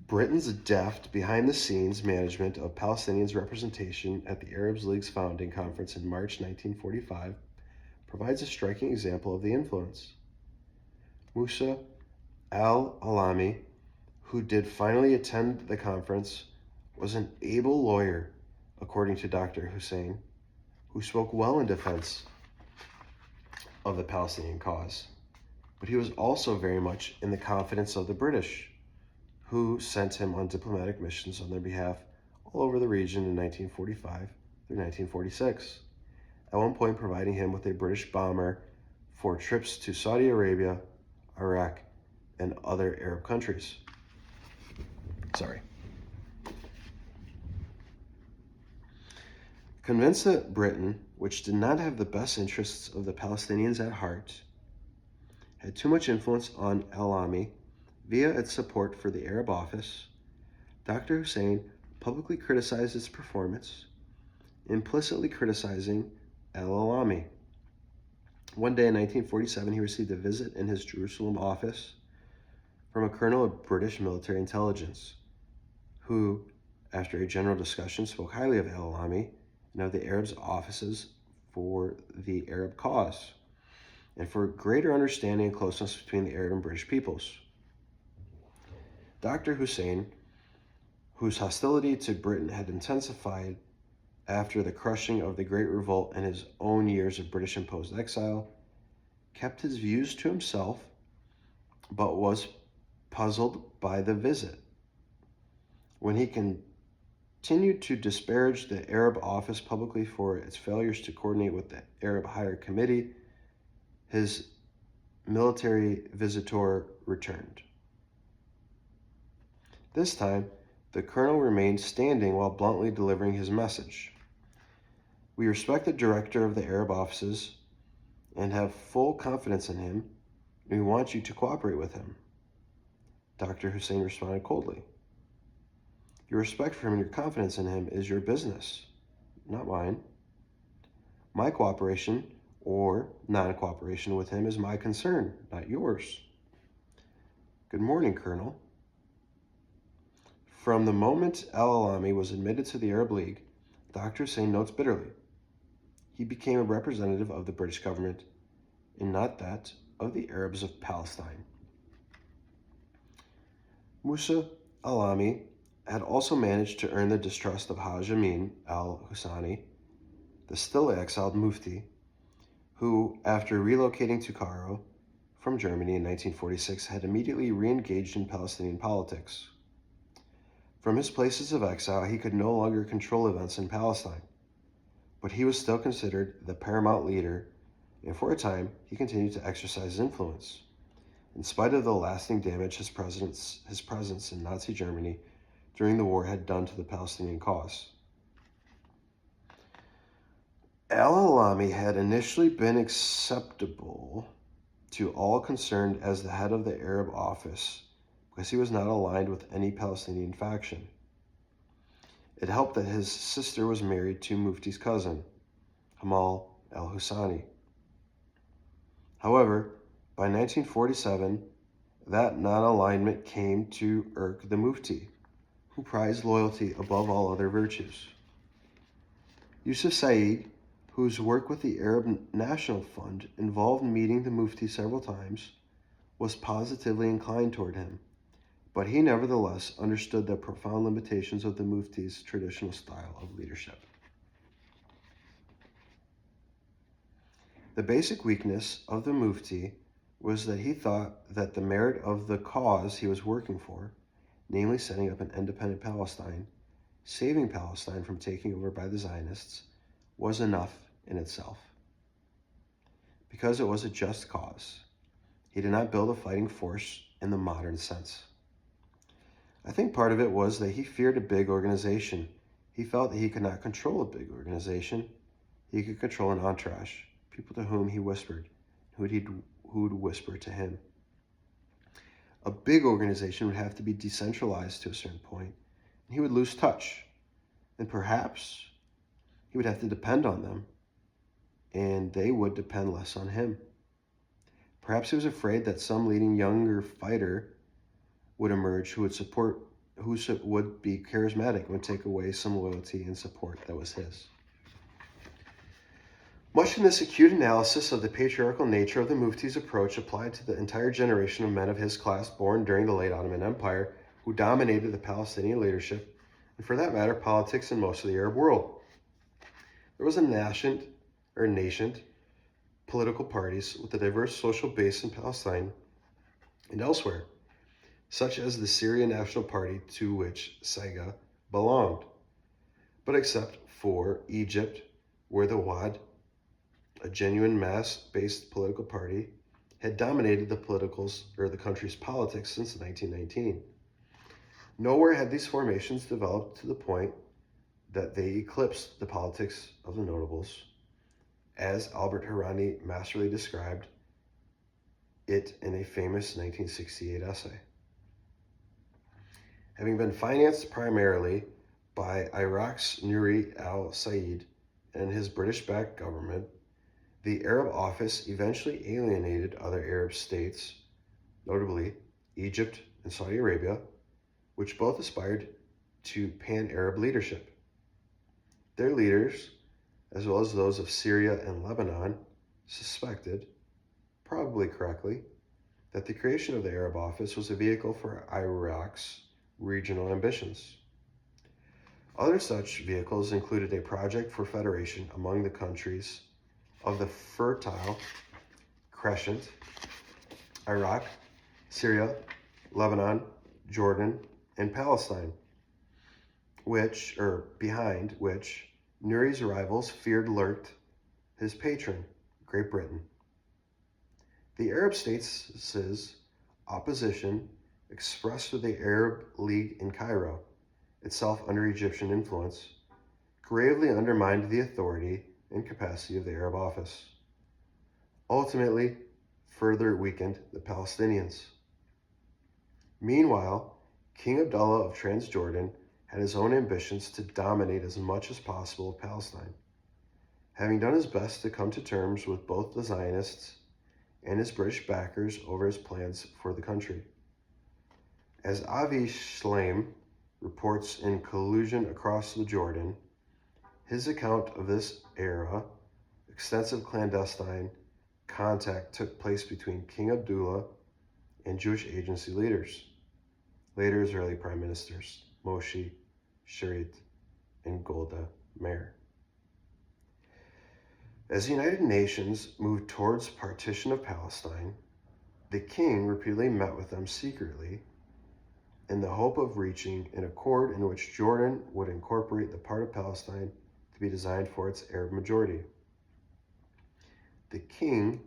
Britain's deft, behind-the-scenes management of Palestinians' representation at the Arab League's founding conference in March 1945 provides a striking example of the influence. Musa al-Alami, who did finally attend the conference, was an able lawyer, according to Dr. Hussein, who spoke well in defense of the Palestinian cause. But he was also very much in the confidence of the British, who sent him on diplomatic missions on their behalf all over the region in 1945 through 1946, at one point providing him with a British bomber for trips to Saudi Arabia, Iraq, and other Arab countries. Convinced that Britain, which did not have the best interests of the Palestinians at heart, had too much influence on al-Alami via its support for the Arab office, Dr. Hussein publicly criticized its performance, implicitly criticizing al-Alami. One day in 1947, he received a visit in his Jerusalem office from a colonel of British military intelligence, who, after a general discussion, spoke highly of al-Alami and of the Arabs' offices for the Arab cause, and for greater understanding and closeness between the Arab and British peoples. Dr. Hussein, whose hostility to Britain had intensified after the crushing of the Great Revolt and his own years of British-imposed exile, kept his views to himself, but was puzzled by the visit. When he continued to disparage the Arab office publicly for its failures to coordinate with the Arab Higher Committee, his military visitor returned. This time, the colonel remained standing while bluntly delivering his message. We respect the director of the Arab offices and have full confidence in him, and we want you to cooperate with him. Dr. Hussein responded coldly. Your respect for him and your confidence in him is your business, not mine. My cooperation or non-cooperation with him is my concern, not yours. Good morning, Colonel. From the moment al-Alami was admitted to the Arab League, Dr. Hussein notes bitterly, he became a representative of the British government and not that of the Arabs of Palestine. Musa al-Alami had also managed to earn the distrust of Haj Amin al-Husani, the still exiled Mufti, who, after relocating to Cairo from Germany in 1946, had immediately re-engaged in Palestinian politics. From his places of exile, he could no longer control events in Palestine, but he was still considered the paramount leader, and for a time, he continued to exercise influence, in spite of the lasting damage his presence in Nazi Germany during the war had done to the Palestinian cause. Al-Alami had initially been acceptable to all concerned as the head of the Arab office because he was not aligned with any Palestinian faction. It helped that his sister was married to Mufti's cousin, Hamal al-Husani. However, by 1947, that non-alignment came to irk the Mufti, who prized loyalty above all other virtues. Yusuf Said, whose work with the Arab National Fund involved meeting the Mufti several times, was positively inclined toward him, but he nevertheless understood the profound limitations of the Mufti's traditional style of leadership. The basic weakness of the Mufti was that he thought that the merit of the cause he was working for, namely setting up an independent Palestine, saving Palestine from taking over by the Zionists, was enough in itself. Because it was a just cause, he did not build a fighting force in the modern sense. I think part of it was that he feared a big organization. He felt that he could not control a big organization. He could control an entourage, people to whom he whispered, who would whisper to him. A big organization would have to be decentralized to a certain point, and he would lose touch. And perhaps he would have to depend on them, and they would depend less on him. Perhaps he was afraid that some leading younger fighter would emerge who would be charismatic and would take away some loyalty and support that was his. Much in this acute analysis of the patriarchal nature of the Mufti's approach applied to the entire generation of men of his class born during the late Ottoman Empire who dominated the Palestinian leadership, and for that matter, politics in most of the Arab world. There was a nascent political parties with a diverse social base in Palestine and elsewhere, such as the Syrian National Party to which Saiga belonged, but except for Egypt, where the Wad, a genuine mass-based political party, had dominated the country's politics since 1919. Nowhere had these formations developed to the point that they eclipsed the politics of the notables, as Albert Harani masterfully described it in a famous 1968 essay. Having been financed primarily by Iraq's Nuri al-Said and his British-backed government, the Arab Office eventually alienated other Arab states, notably Egypt and Saudi Arabia, which both aspired to pan-Arab leadership. Their leaders, as well as those of Syria and Lebanon, suspected, probably correctly, that the creation of the Arab Office was a vehicle for Iraq's regional ambitions. Other such vehicles included a project for federation among the countries of the Fertile Crescent, Iraq, Syria, Lebanon, Jordan, and Palestine, behind which Nuri's rivals feared lurked his patron, Great Britain. The Arab states' opposition, expressed through the Arab League in Cairo, itself under Egyptian influence, gravely undermined the authority and capacity of the Arab Office. Ultimately, further weakened the Palestinians. Meanwhile, King Abdullah of Transjordan had his own ambitions to dominate as much as possible of Palestine, having done his best to come to terms with both the Zionists and his British backers over his plans for the country. As Avi Shlaim reports in Collusion Across the Jordan, his account of this era, extensive clandestine contact took place between King Abdullah and Jewish agency leaders, later Israeli prime ministers Moshe Sharett and Golda Meir. As the United Nations moved towards partition of Palestine, the king repeatedly met with them secretly in the hope of reaching an accord in which Jordan would incorporate the part of Palestine to be designed for its Arab majority. The king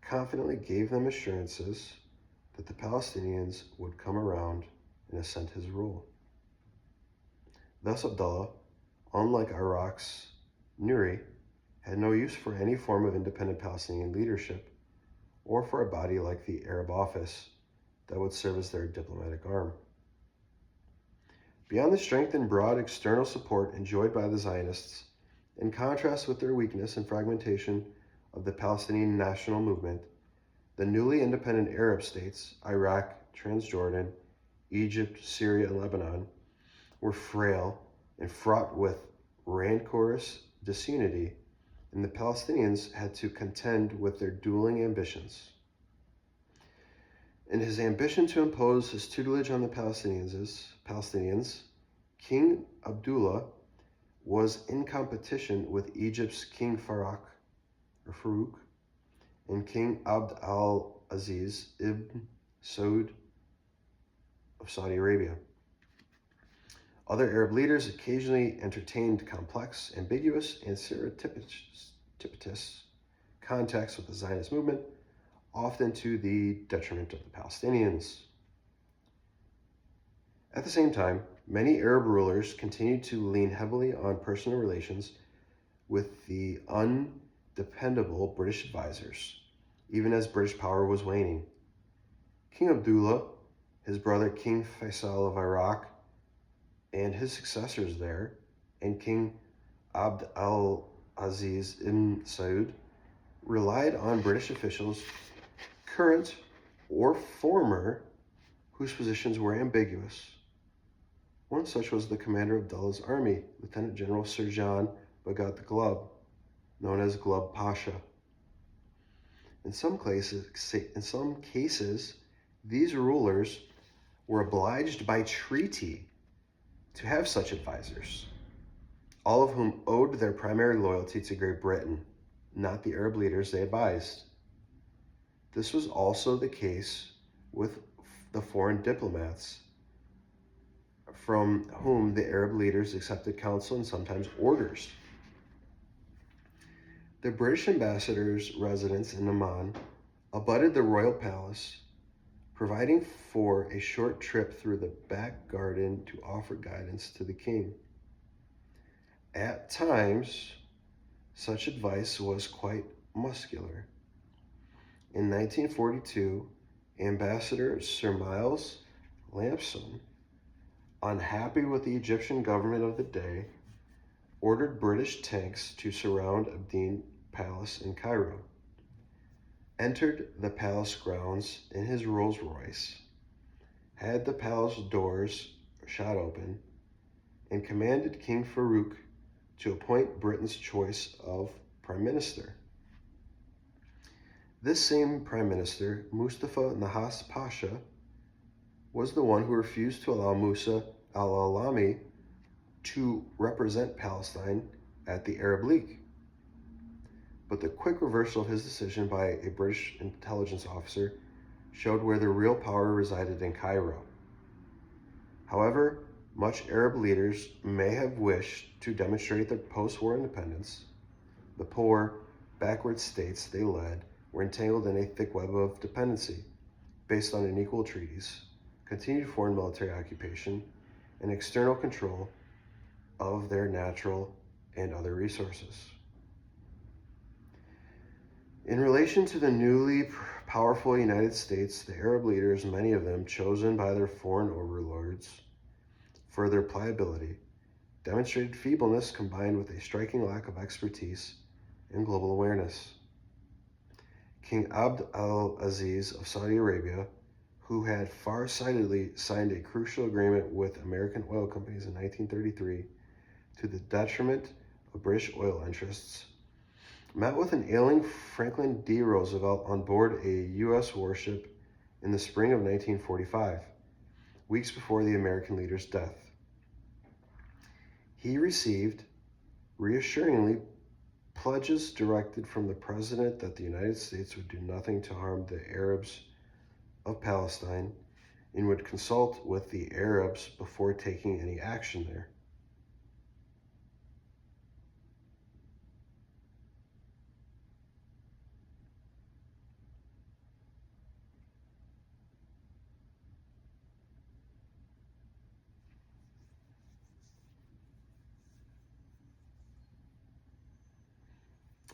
confidently gave them assurances that the Palestinians would come around and assent his rule. Thus Abdullah, unlike Iraq's Nuri, had no use for any form of independent Palestinian leadership or for a body like the Arab Office that would serve as their diplomatic arm. Beyond the strength and broad external support enjoyed by the Zionists, in contrast with their weakness and fragmentation of the Palestinian national movement, the newly independent Arab states, Iraq, Transjordan, Egypt, Syria, and Lebanon, were frail and fraught with rancorous disunity, and the Palestinians had to contend with their dueling ambitions. In his ambition to impose his tutelage on the Palestinians, King Abdullah was in competition with Egypt's King Farouk and King Abd al-Aziz ibn Saud of Saudi Arabia. Other Arab leaders occasionally entertained complex, ambiguous, and surreptitious contacts with the Zionist movement, often to the detriment of the Palestinians. At the same time, many Arab rulers continued to lean heavily on personal relations with the undependable British advisors, even as British power was waning. King Abdullah, his brother King Faisal of Iraq, and his successors there and King Abd al-Aziz ibn Saud relied on British officials, current or former, whose positions were ambiguous. One such was the commander of Abdullah's army, Lieutenant General Sir John Bagat Glub, known as Glub Pasha. In some cases, these rulers were obliged by treaty to have such advisors, all of whom owed their primary loyalty to Great Britain, not the Arab leaders they advised. This was also the case with the foreign diplomats, from whom the Arab leaders accepted counsel and sometimes orders. The British ambassador's residence in Amman abutted the royal palace, providing for a short trip through the back garden to offer guidance to the king. At times, such advice was quite muscular. In 1942, Ambassador Sir Miles Lampson, unhappy with the Egyptian government of the day, ordered British tanks to surround Abdeen Palace in Cairo, entered the palace grounds in his Rolls-Royce, had the palace doors shot open, and commanded King Farouk to appoint Britain's choice of prime minister. This same prime minister, Mustafa Nahas Pasha, was the one who refused to allow Musa al-Alami to represent Palestine at the Arab League. But the quick reversal of his decision by a British intelligence officer showed where the real power resided in Cairo. However much Arab leaders may have wished to demonstrate their post-war independence, the poor, backward states they led were entangled in a thick web of dependency based on unequal treaties, continued foreign military occupation, and external control of their natural and other resources. In relation to the newly powerful United States, the Arab leaders, many of them chosen by their foreign overlords for their pliability, demonstrated feebleness combined with a striking lack of expertise and global awareness. King Abd al-Aziz of Saudi Arabia, who had far-sightedly signed a crucial agreement with American oil companies in 1933 to the detriment of British oil interests, met with an ailing Franklin D. Roosevelt on board a U.S. warship in the spring of 1945, weeks before the American leader's death. He received, reassuringly, pledges directed from the president that the United States would do nothing to harm the Arabs of Palestine and would consult with the Arabs before taking any action there.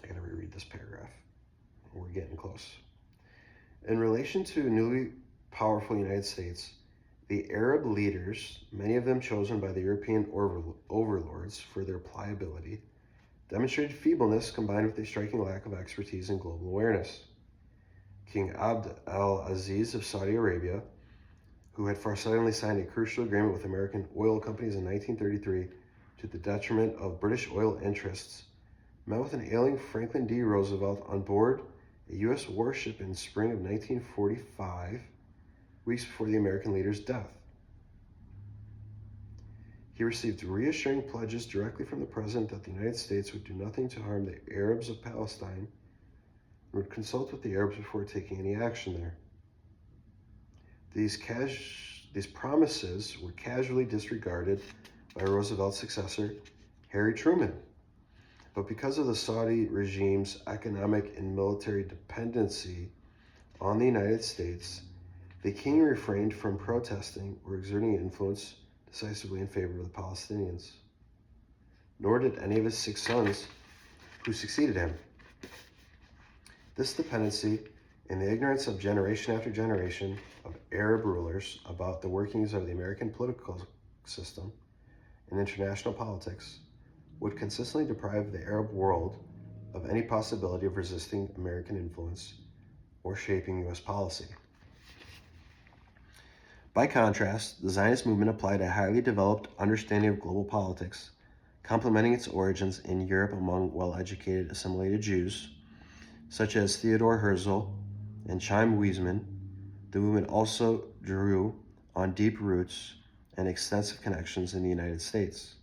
I gotta reread this paragraph. We're getting close. In relation to the newly powerful United States, the Arab leaders, many of them chosen by the European overlords for their pliability, demonstrated feebleness combined with a striking lack of expertise and global awareness. King Abd al-Aziz of Saudi Arabia, who had farsightedly signed a crucial agreement with American oil companies in 1933 to the detriment of British oil interests, met with an ailing Franklin D. Roosevelt on board a U.S. warship in spring of 1945, weeks before the American leader's death. He received reassuring pledges directly from the president that the United States would do nothing to harm the Arabs of Palestine and would consult with the Arabs before taking any action there. These promises were casually disregarded by Roosevelt's successor, Harry Truman. But because of the Saudi regime's economic and military dependency on the United States, the king refrained from protesting or exerting influence decisively in favor of the Palestinians. Nor did any of his 6 sons who succeeded him. This dependency and the ignorance of generation after generation of Arab rulers about the workings of the American political system and international politics would consistently deprive the Arab world of any possibility of resisting American influence or shaping U.S. policy. By contrast, the Zionist movement applied a highly developed understanding of global politics, complementing its origins in Europe among well-educated assimilated Jews, such as Theodor Herzl and Chaim Weizmann. The movement also drew on deep roots and extensive connections in the United States.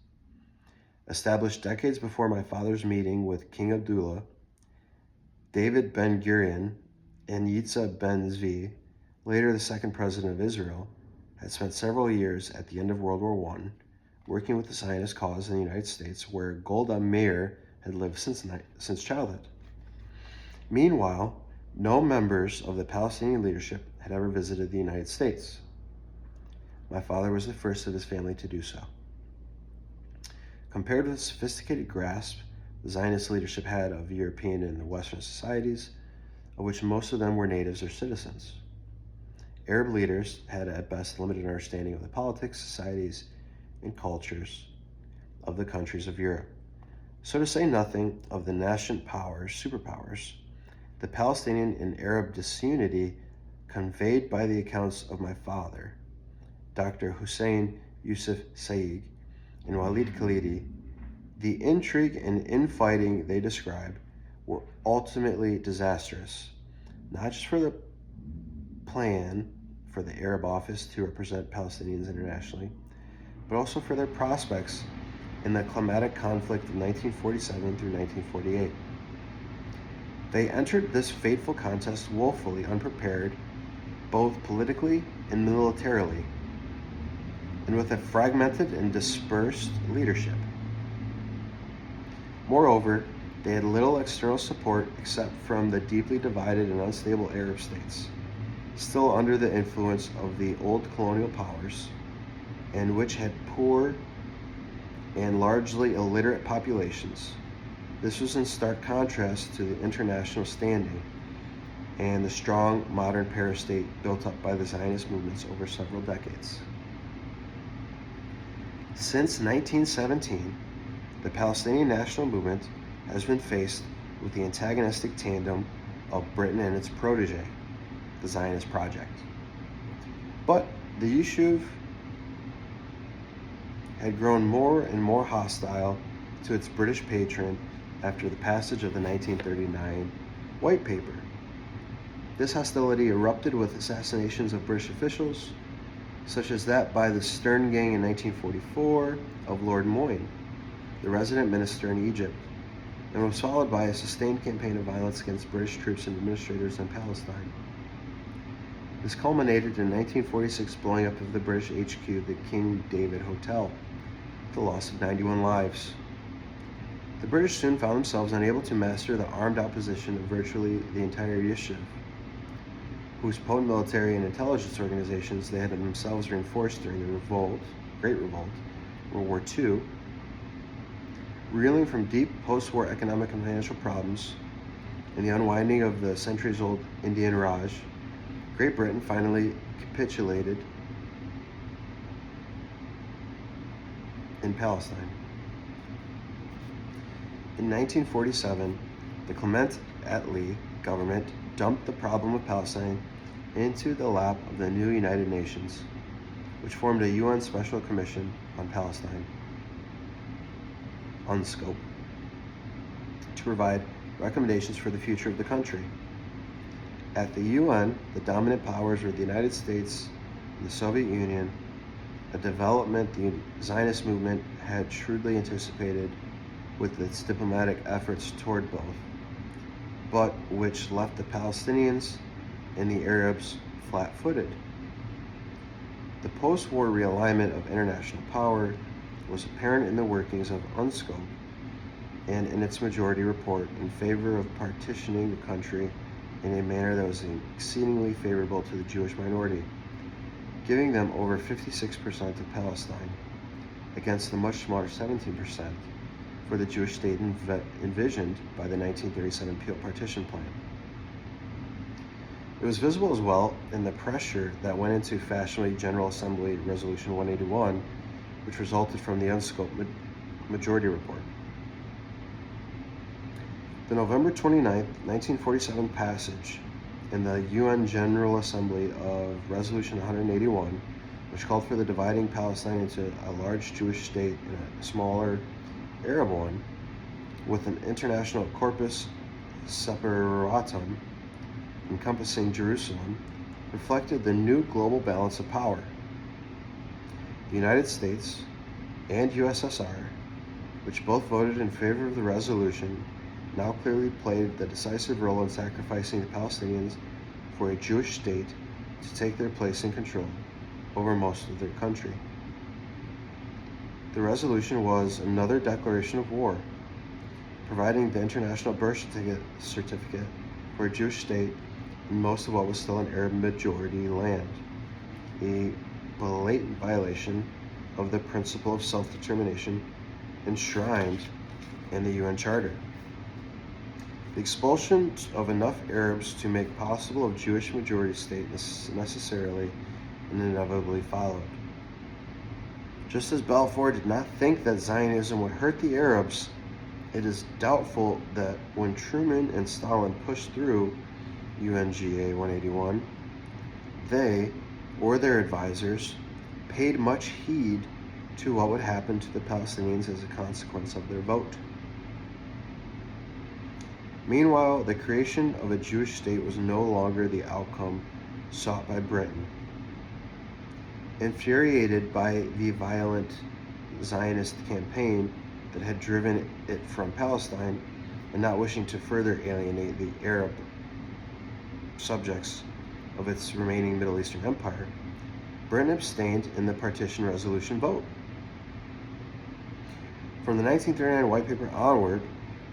Established decades before my father's meeting with King Abdullah, David Ben-Gurion and Yitzhak Ben-Zvi, later the second president of Israel, had spent several years at the end of World War I working with the Zionist cause in the United States, where Golda Meir had lived since childhood. Meanwhile, no members of the Palestinian leadership had ever visited the United States. My father was the first of his family to do so. Compared with the sophisticated grasp the Zionist leadership had of European and Western societies, of which most of them were natives or citizens, Arab leaders had at best limited understanding of the politics, societies, and cultures of the countries of Europe. So to say nothing of the nascent powers, superpowers, the Palestinian and Arab disunity conveyed by the accounts of my father, Dr. Hussein Yusuf Saig, and Walid Khalidi, the intrigue and infighting they describe were ultimately disastrous, not just for the plan for the Arab office to represent Palestinians internationally, but also for their prospects in the climatic conflict of 1947 through 1948. They entered this fateful contest woefully unprepared, both politically and militarily, and with a fragmented and dispersed leadership. Moreover, they had little external support except from the deeply divided and unstable Arab states, still under the influence of the old colonial powers, and which had poor and largely illiterate populations. This was in stark contrast to the international standing and the strong modern parastate built up by the Zionist movements over several decades. Since 1917, the Palestinian national movement has been faced with the antagonistic tandem of Britain and its protege, the Zionist project. But the Yishuv had grown more and more hostile to its British patron after the passage of the 1939 White Paper. This hostility erupted with assassinations of British officials, such as that by the Stern Gang in 1944 of Lord Moyne, the resident minister in Egypt, and was followed by a sustained campaign of violence against British troops and administrators in Palestine. This culminated in 1946 blowing up of the British HQ, the King David Hotel, with the loss of 91 lives. The British soon found themselves unable to master the armed opposition of virtually the entire Yishuv, whose potent military and intelligence organizations they had themselves reinforced during the Great Revolt, World War II. Reeling from deep post-war economic and financial problems and the unwinding of the centuries-old Indian Raj, Great Britain finally capitulated in Palestine. In 1947, the Clement Attlee government dumped the problem of Palestine into the lap of the new United Nations, which formed a UN Special Commission on Palestine, UNSCOP, to provide recommendations for the future of the country. At the UN, the dominant powers were the United States and the Soviet Union, a development the Zionist movement had shrewdly anticipated with its diplomatic efforts toward both, but which left the Palestinians and the Arabs flat-footed. The post-war realignment of international power was apparent in the workings of UNSCOP and in its majority report in favor of partitioning the country in a manner that was exceedingly favorable to the Jewish minority, giving them over 56% of Palestine against the much smaller 17% for the Jewish state envisioned by the 1937 Peel Partition Plan. It was visible as well in the pressure that went into fashionably General Assembly Resolution 181, which resulted from the UNSCOP majority report. The November 29, 1947 passage in the UN General Assembly of Resolution 181, which called for the dividing Palestine into a large Jewish state and a smaller Arab one, with an international corpus separatum encompassing Jerusalem, reflected the new global balance of power. The United States and USSR, which both voted in favor of the resolution, now clearly played the decisive role in sacrificing the Palestinians for a Jewish state to take their place in control over most of their country. The resolution was another declaration of war, providing the international birth certificate for a Jewish state in most of what was still an Arab majority land, a blatant violation of the principle of self-determination enshrined in the UN Charter. The expulsion of enough Arabs to make possible a Jewish majority state necessarily and inevitably followed. Just as Balfour did not think that Zionism would hurt the Arabs, it is doubtful that when Truman and Stalin pushed through UNGA 181, they, or their advisors, paid much heed to what would happen to the Palestinians as a consequence of their vote. Meanwhile, the creation of a Jewish state was no longer the outcome sought by Britain. Infuriated by the violent Zionist campaign that had driven it from Palestine, and not wishing to further alienate the Arab subjects of its remaining Middle Eastern empire, Britain abstained in the partition resolution vote. From the 1939 White Paper onward,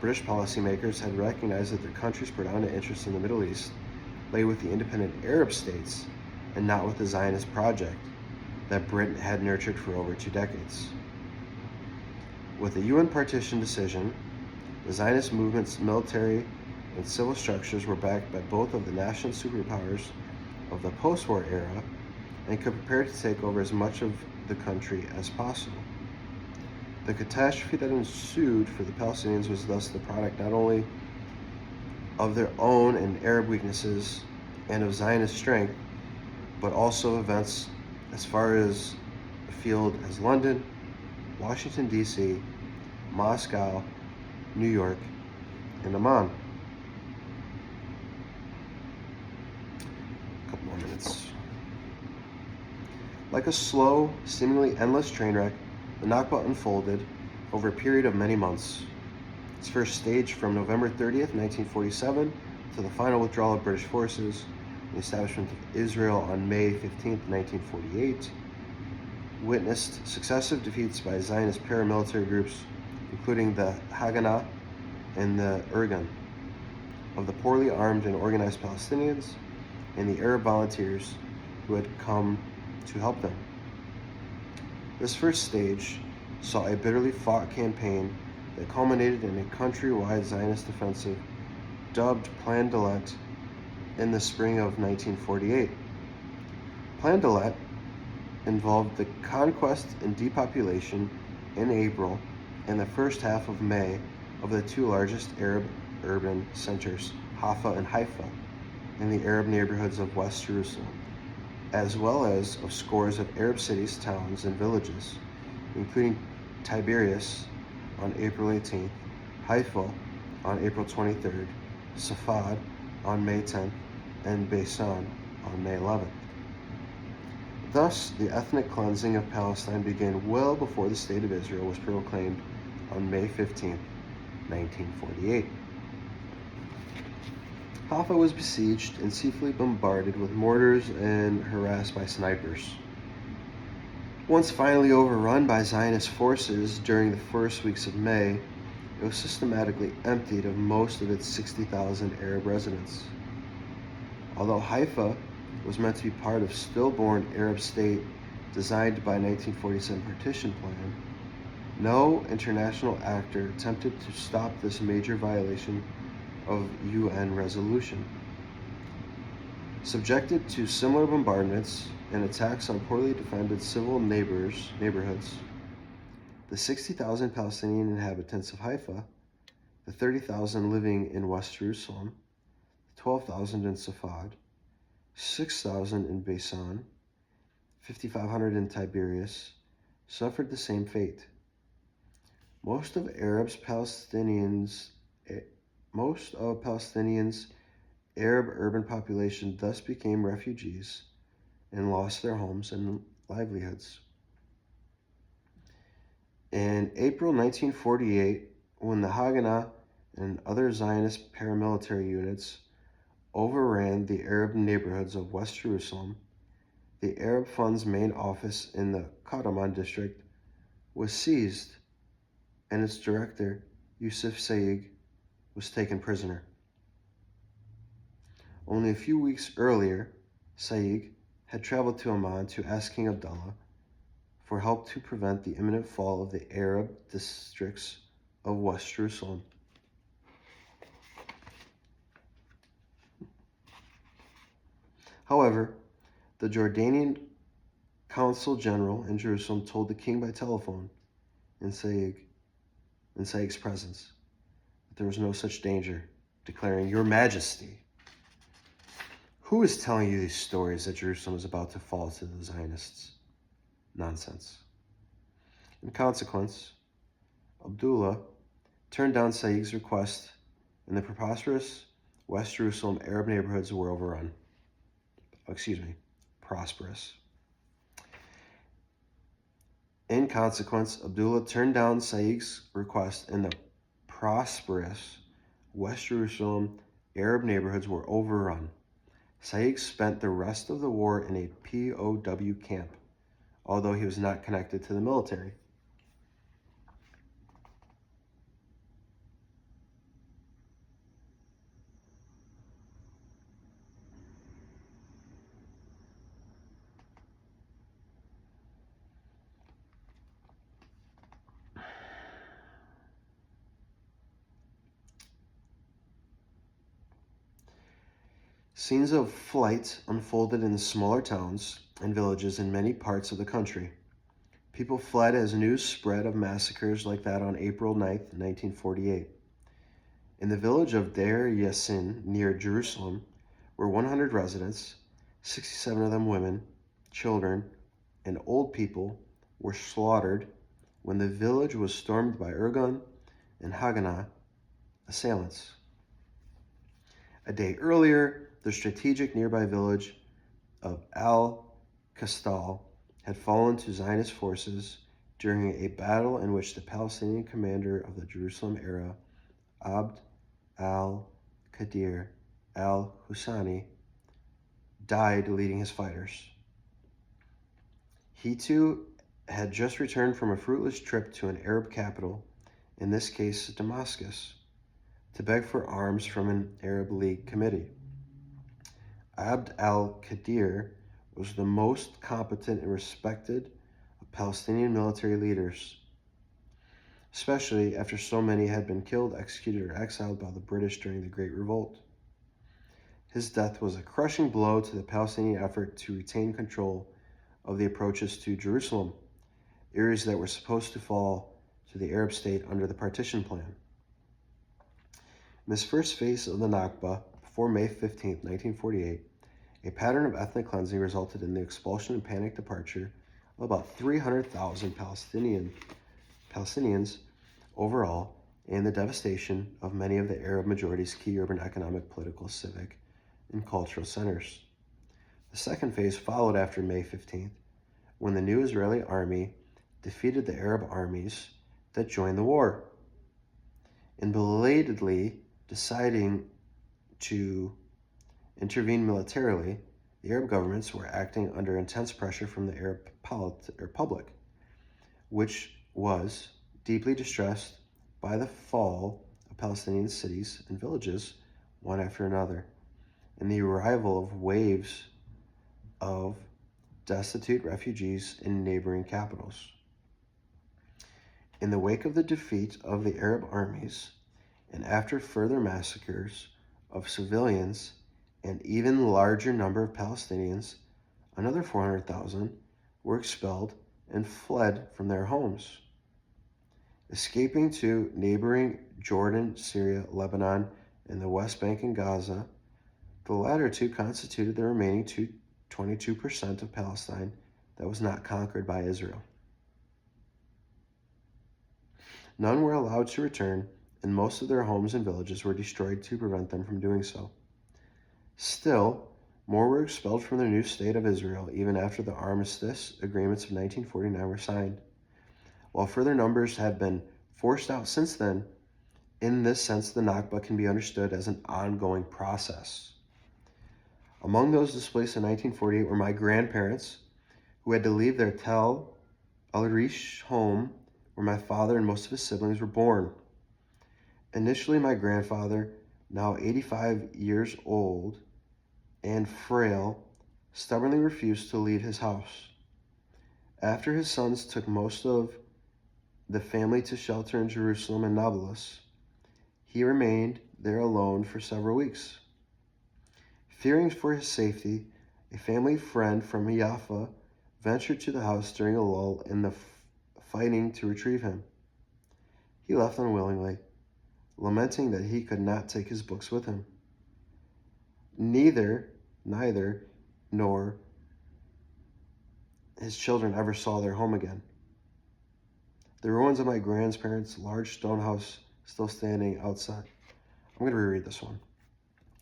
British policymakers had recognized that their country's predominant interest in the Middle East lay with the independent Arab states and not with the Zionist project that Britain had nurtured for over 2 decades. With the UN partition decision, the Zionist movement's military and civil structures were backed by both of the national superpowers of the post-war era and could prepare to take over as much of the country as possible. The catastrophe that ensued for the Palestinians was thus the product not only of their own and Arab weaknesses and of Zionist strength, but also events as far as afield as London, Washington, D.C., Moscow, New York, and Amman. A couple more minutes. Like a slow, seemingly endless train wreck, the Nakba unfolded over a period of many months. Its first stage from November 30th, 1947, to the final withdrawal of British forces, the establishment of Israel on May 15th, 1948, witnessed successive defeats by Zionist paramilitary groups, including the Haganah and the Irgun, of the poorly armed and organized Palestinians, and the Arab volunteers who had come to help them. This first stage saw a bitterly fought campaign that culminated in a countrywide Zionist offensive dubbed Plan Dalet in the spring of 1948. Plan Dalet involved the conquest and depopulation in April and the first half of May of the 2 largest Arab urban centers, Haifa and Haifa, in the Arab neighborhoods of West Jerusalem, as well as of scores of Arab cities, towns, and villages, including Tiberias on April 18th, Haifa on April 23rd, Safad on May 10th, and Beisan on May 11th. Thus, the ethnic cleansing of Palestine began well before the State of Israel was proclaimed on May 15th, 1948. Haifa was besieged and ceaselessly bombarded with mortars and harassed by snipers. Once finally overrun by Zionist forces during the first weeks of May, it was systematically emptied of most of its 60,000 Arab residents. Although Haifa was meant to be part of stillborn Arab state designed by 1947 partition plan, no international actor attempted to stop this major violation of UN resolution. Subjected to similar bombardments and attacks on poorly defended civil neighborhoods, the 60,000 Palestinian inhabitants of Haifa the 30,000 living in West Jerusalem, 12,000 in Safad, 6,000 in Beisan, 5,500 in Tiberias, suffered the same fate. Most of Palestinians' Arab urban population thus became refugees and lost their homes and livelihoods. In April 1948, when the Haganah and other Zionist paramilitary units overran the Arab neighborhoods of West Jerusalem, the Arab Fund's main office in the Kataman district was seized, and its director, Yusuf Saig, was taken prisoner. Only a few weeks earlier, Saig had traveled to Amman to ask King Abdullah for help to prevent the imminent fall of the Arab districts of West Jerusalem. However, the Jordanian consul general in Jerusalem told the king by telephone in Saig's presence that there was no such danger, declaring, "Your Majesty, who is telling you these stories that Jerusalem is about to fall to the Zionists? Nonsense." In consequence, Abdullah turned down Saig's request, and the prosperous West Jerusalem Arab neighborhoods were overrun. Prosperous. In consequence, Abdullah turned down Saig's request, and the prosperous West Jerusalem Arab neighborhoods were overrun. Saig spent the rest of the war in a POW camp, although he was not connected to the military. Scenes of flight unfolded in smaller towns and villages in many parts of the country. People fled as news spread of massacres like that on April 9th, 1948. In the village of Deir Yassin, near Jerusalem, where 100 residents, 67 of them women, children, and old people, were slaughtered when the village was stormed by Irgun and Haganah assailants. A day earlier, the strategic nearby village of Al-Kastal had fallen to Zionist forces during a battle in which the Palestinian commander of the Jerusalem era, Abd al-Qadir al-Husani, died leading his fighters. He too had just returned from a fruitless trip to an Arab capital, in this case Damascus, to beg for arms from an Arab League committee. Abd al-Qadir was the most competent and respected of Palestinian military leaders, especially after so many had been killed, executed, or exiled by the British during the Great Revolt. His death was a crushing blow to the Palestinian effort to retain control of the approaches to Jerusalem, areas that were supposed to fall to the Arab state under the partition plan. In this first phase of the Nakba, before May 15, 1948, a pattern of ethnic cleansing resulted in the expulsion and panic departure of about 300,000 Palestinians overall, and the devastation of many of the Arab majority's key urban economic, political, civic, and cultural centers. The second phase followed after May 15th, when the new Israeli army defeated the Arab armies that joined the war. In belatedly deciding to intervene militarily, the Arab governments were acting under intense pressure from the Arab public, which was deeply distressed by the fall of Palestinian cities and villages one after another, and the arrival of waves of destitute refugees in neighboring capitals. In the wake of the defeat of the Arab armies, and after further massacres of civilians and even larger number of Palestinians, another 400,000 were expelled and fled from their homes. escaping to neighboring Jordan, Syria, Lebanon, and the West Bank and Gaza. The latter two constituted the remaining 22% of Palestine that was not conquered by Israel. None were allowed to return, and most of their homes and villages were destroyed to prevent them from doing so. Still, more were expelled from the new state of Israel even after the armistice agreements of 1949 were signed. While further numbers have been forced out since then, in this sense, the Nakba can be understood as an ongoing process. Among those displaced in 1948 were my grandparents, who had to leave their Tel Al-Rish home where my father and most of his siblings were born. Initially, my grandfather, now 85 years old and frail, stubbornly refused to leave his house. After his sons took most of the family to shelter in Jerusalem and Nablus, he remained there alone for several weeks. Fearing for his safety, a family friend from Jaffa ventured to the house during a lull in the fighting to retrieve him. He left unwillingly, lamenting that he could not take his books with him. Neither nor his children ever saw their home again. The ruins of my grandparents' large stone house still standing outside. I'm going to reread this one.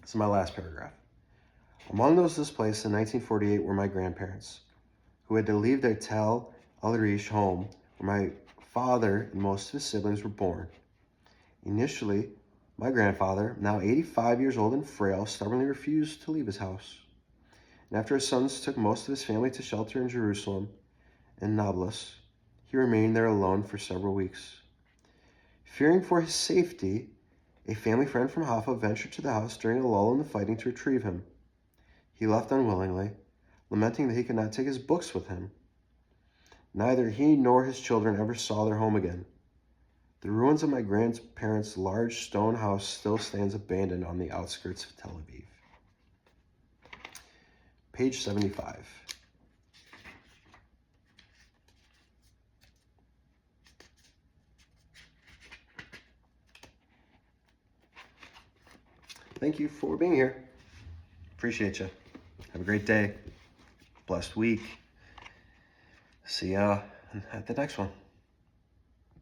This is my last paragraph. Among those displaced in 1948 were my grandparents, who had to leave their Tel Al-Rish home where my father and most of his siblings were born. Initially, my grandfather, now 85 years old and frail, stubbornly refused to leave his house. And after his sons took most of his family to shelter in Jerusalem and Nablus, he remained there alone for several weeks. Fearing for his safety, a family friend from Haifa ventured to the house during a lull in the fighting to retrieve him. He left unwillingly, lamenting that he could not take his books with him. Neither he nor his children ever saw their home again. The ruins of my grandparents' large stone house still stands abandoned on the outskirts of Tel Aviv. Page 75. Thank you for being here. Appreciate you. Have a great day. Blessed week. See ya at the next one.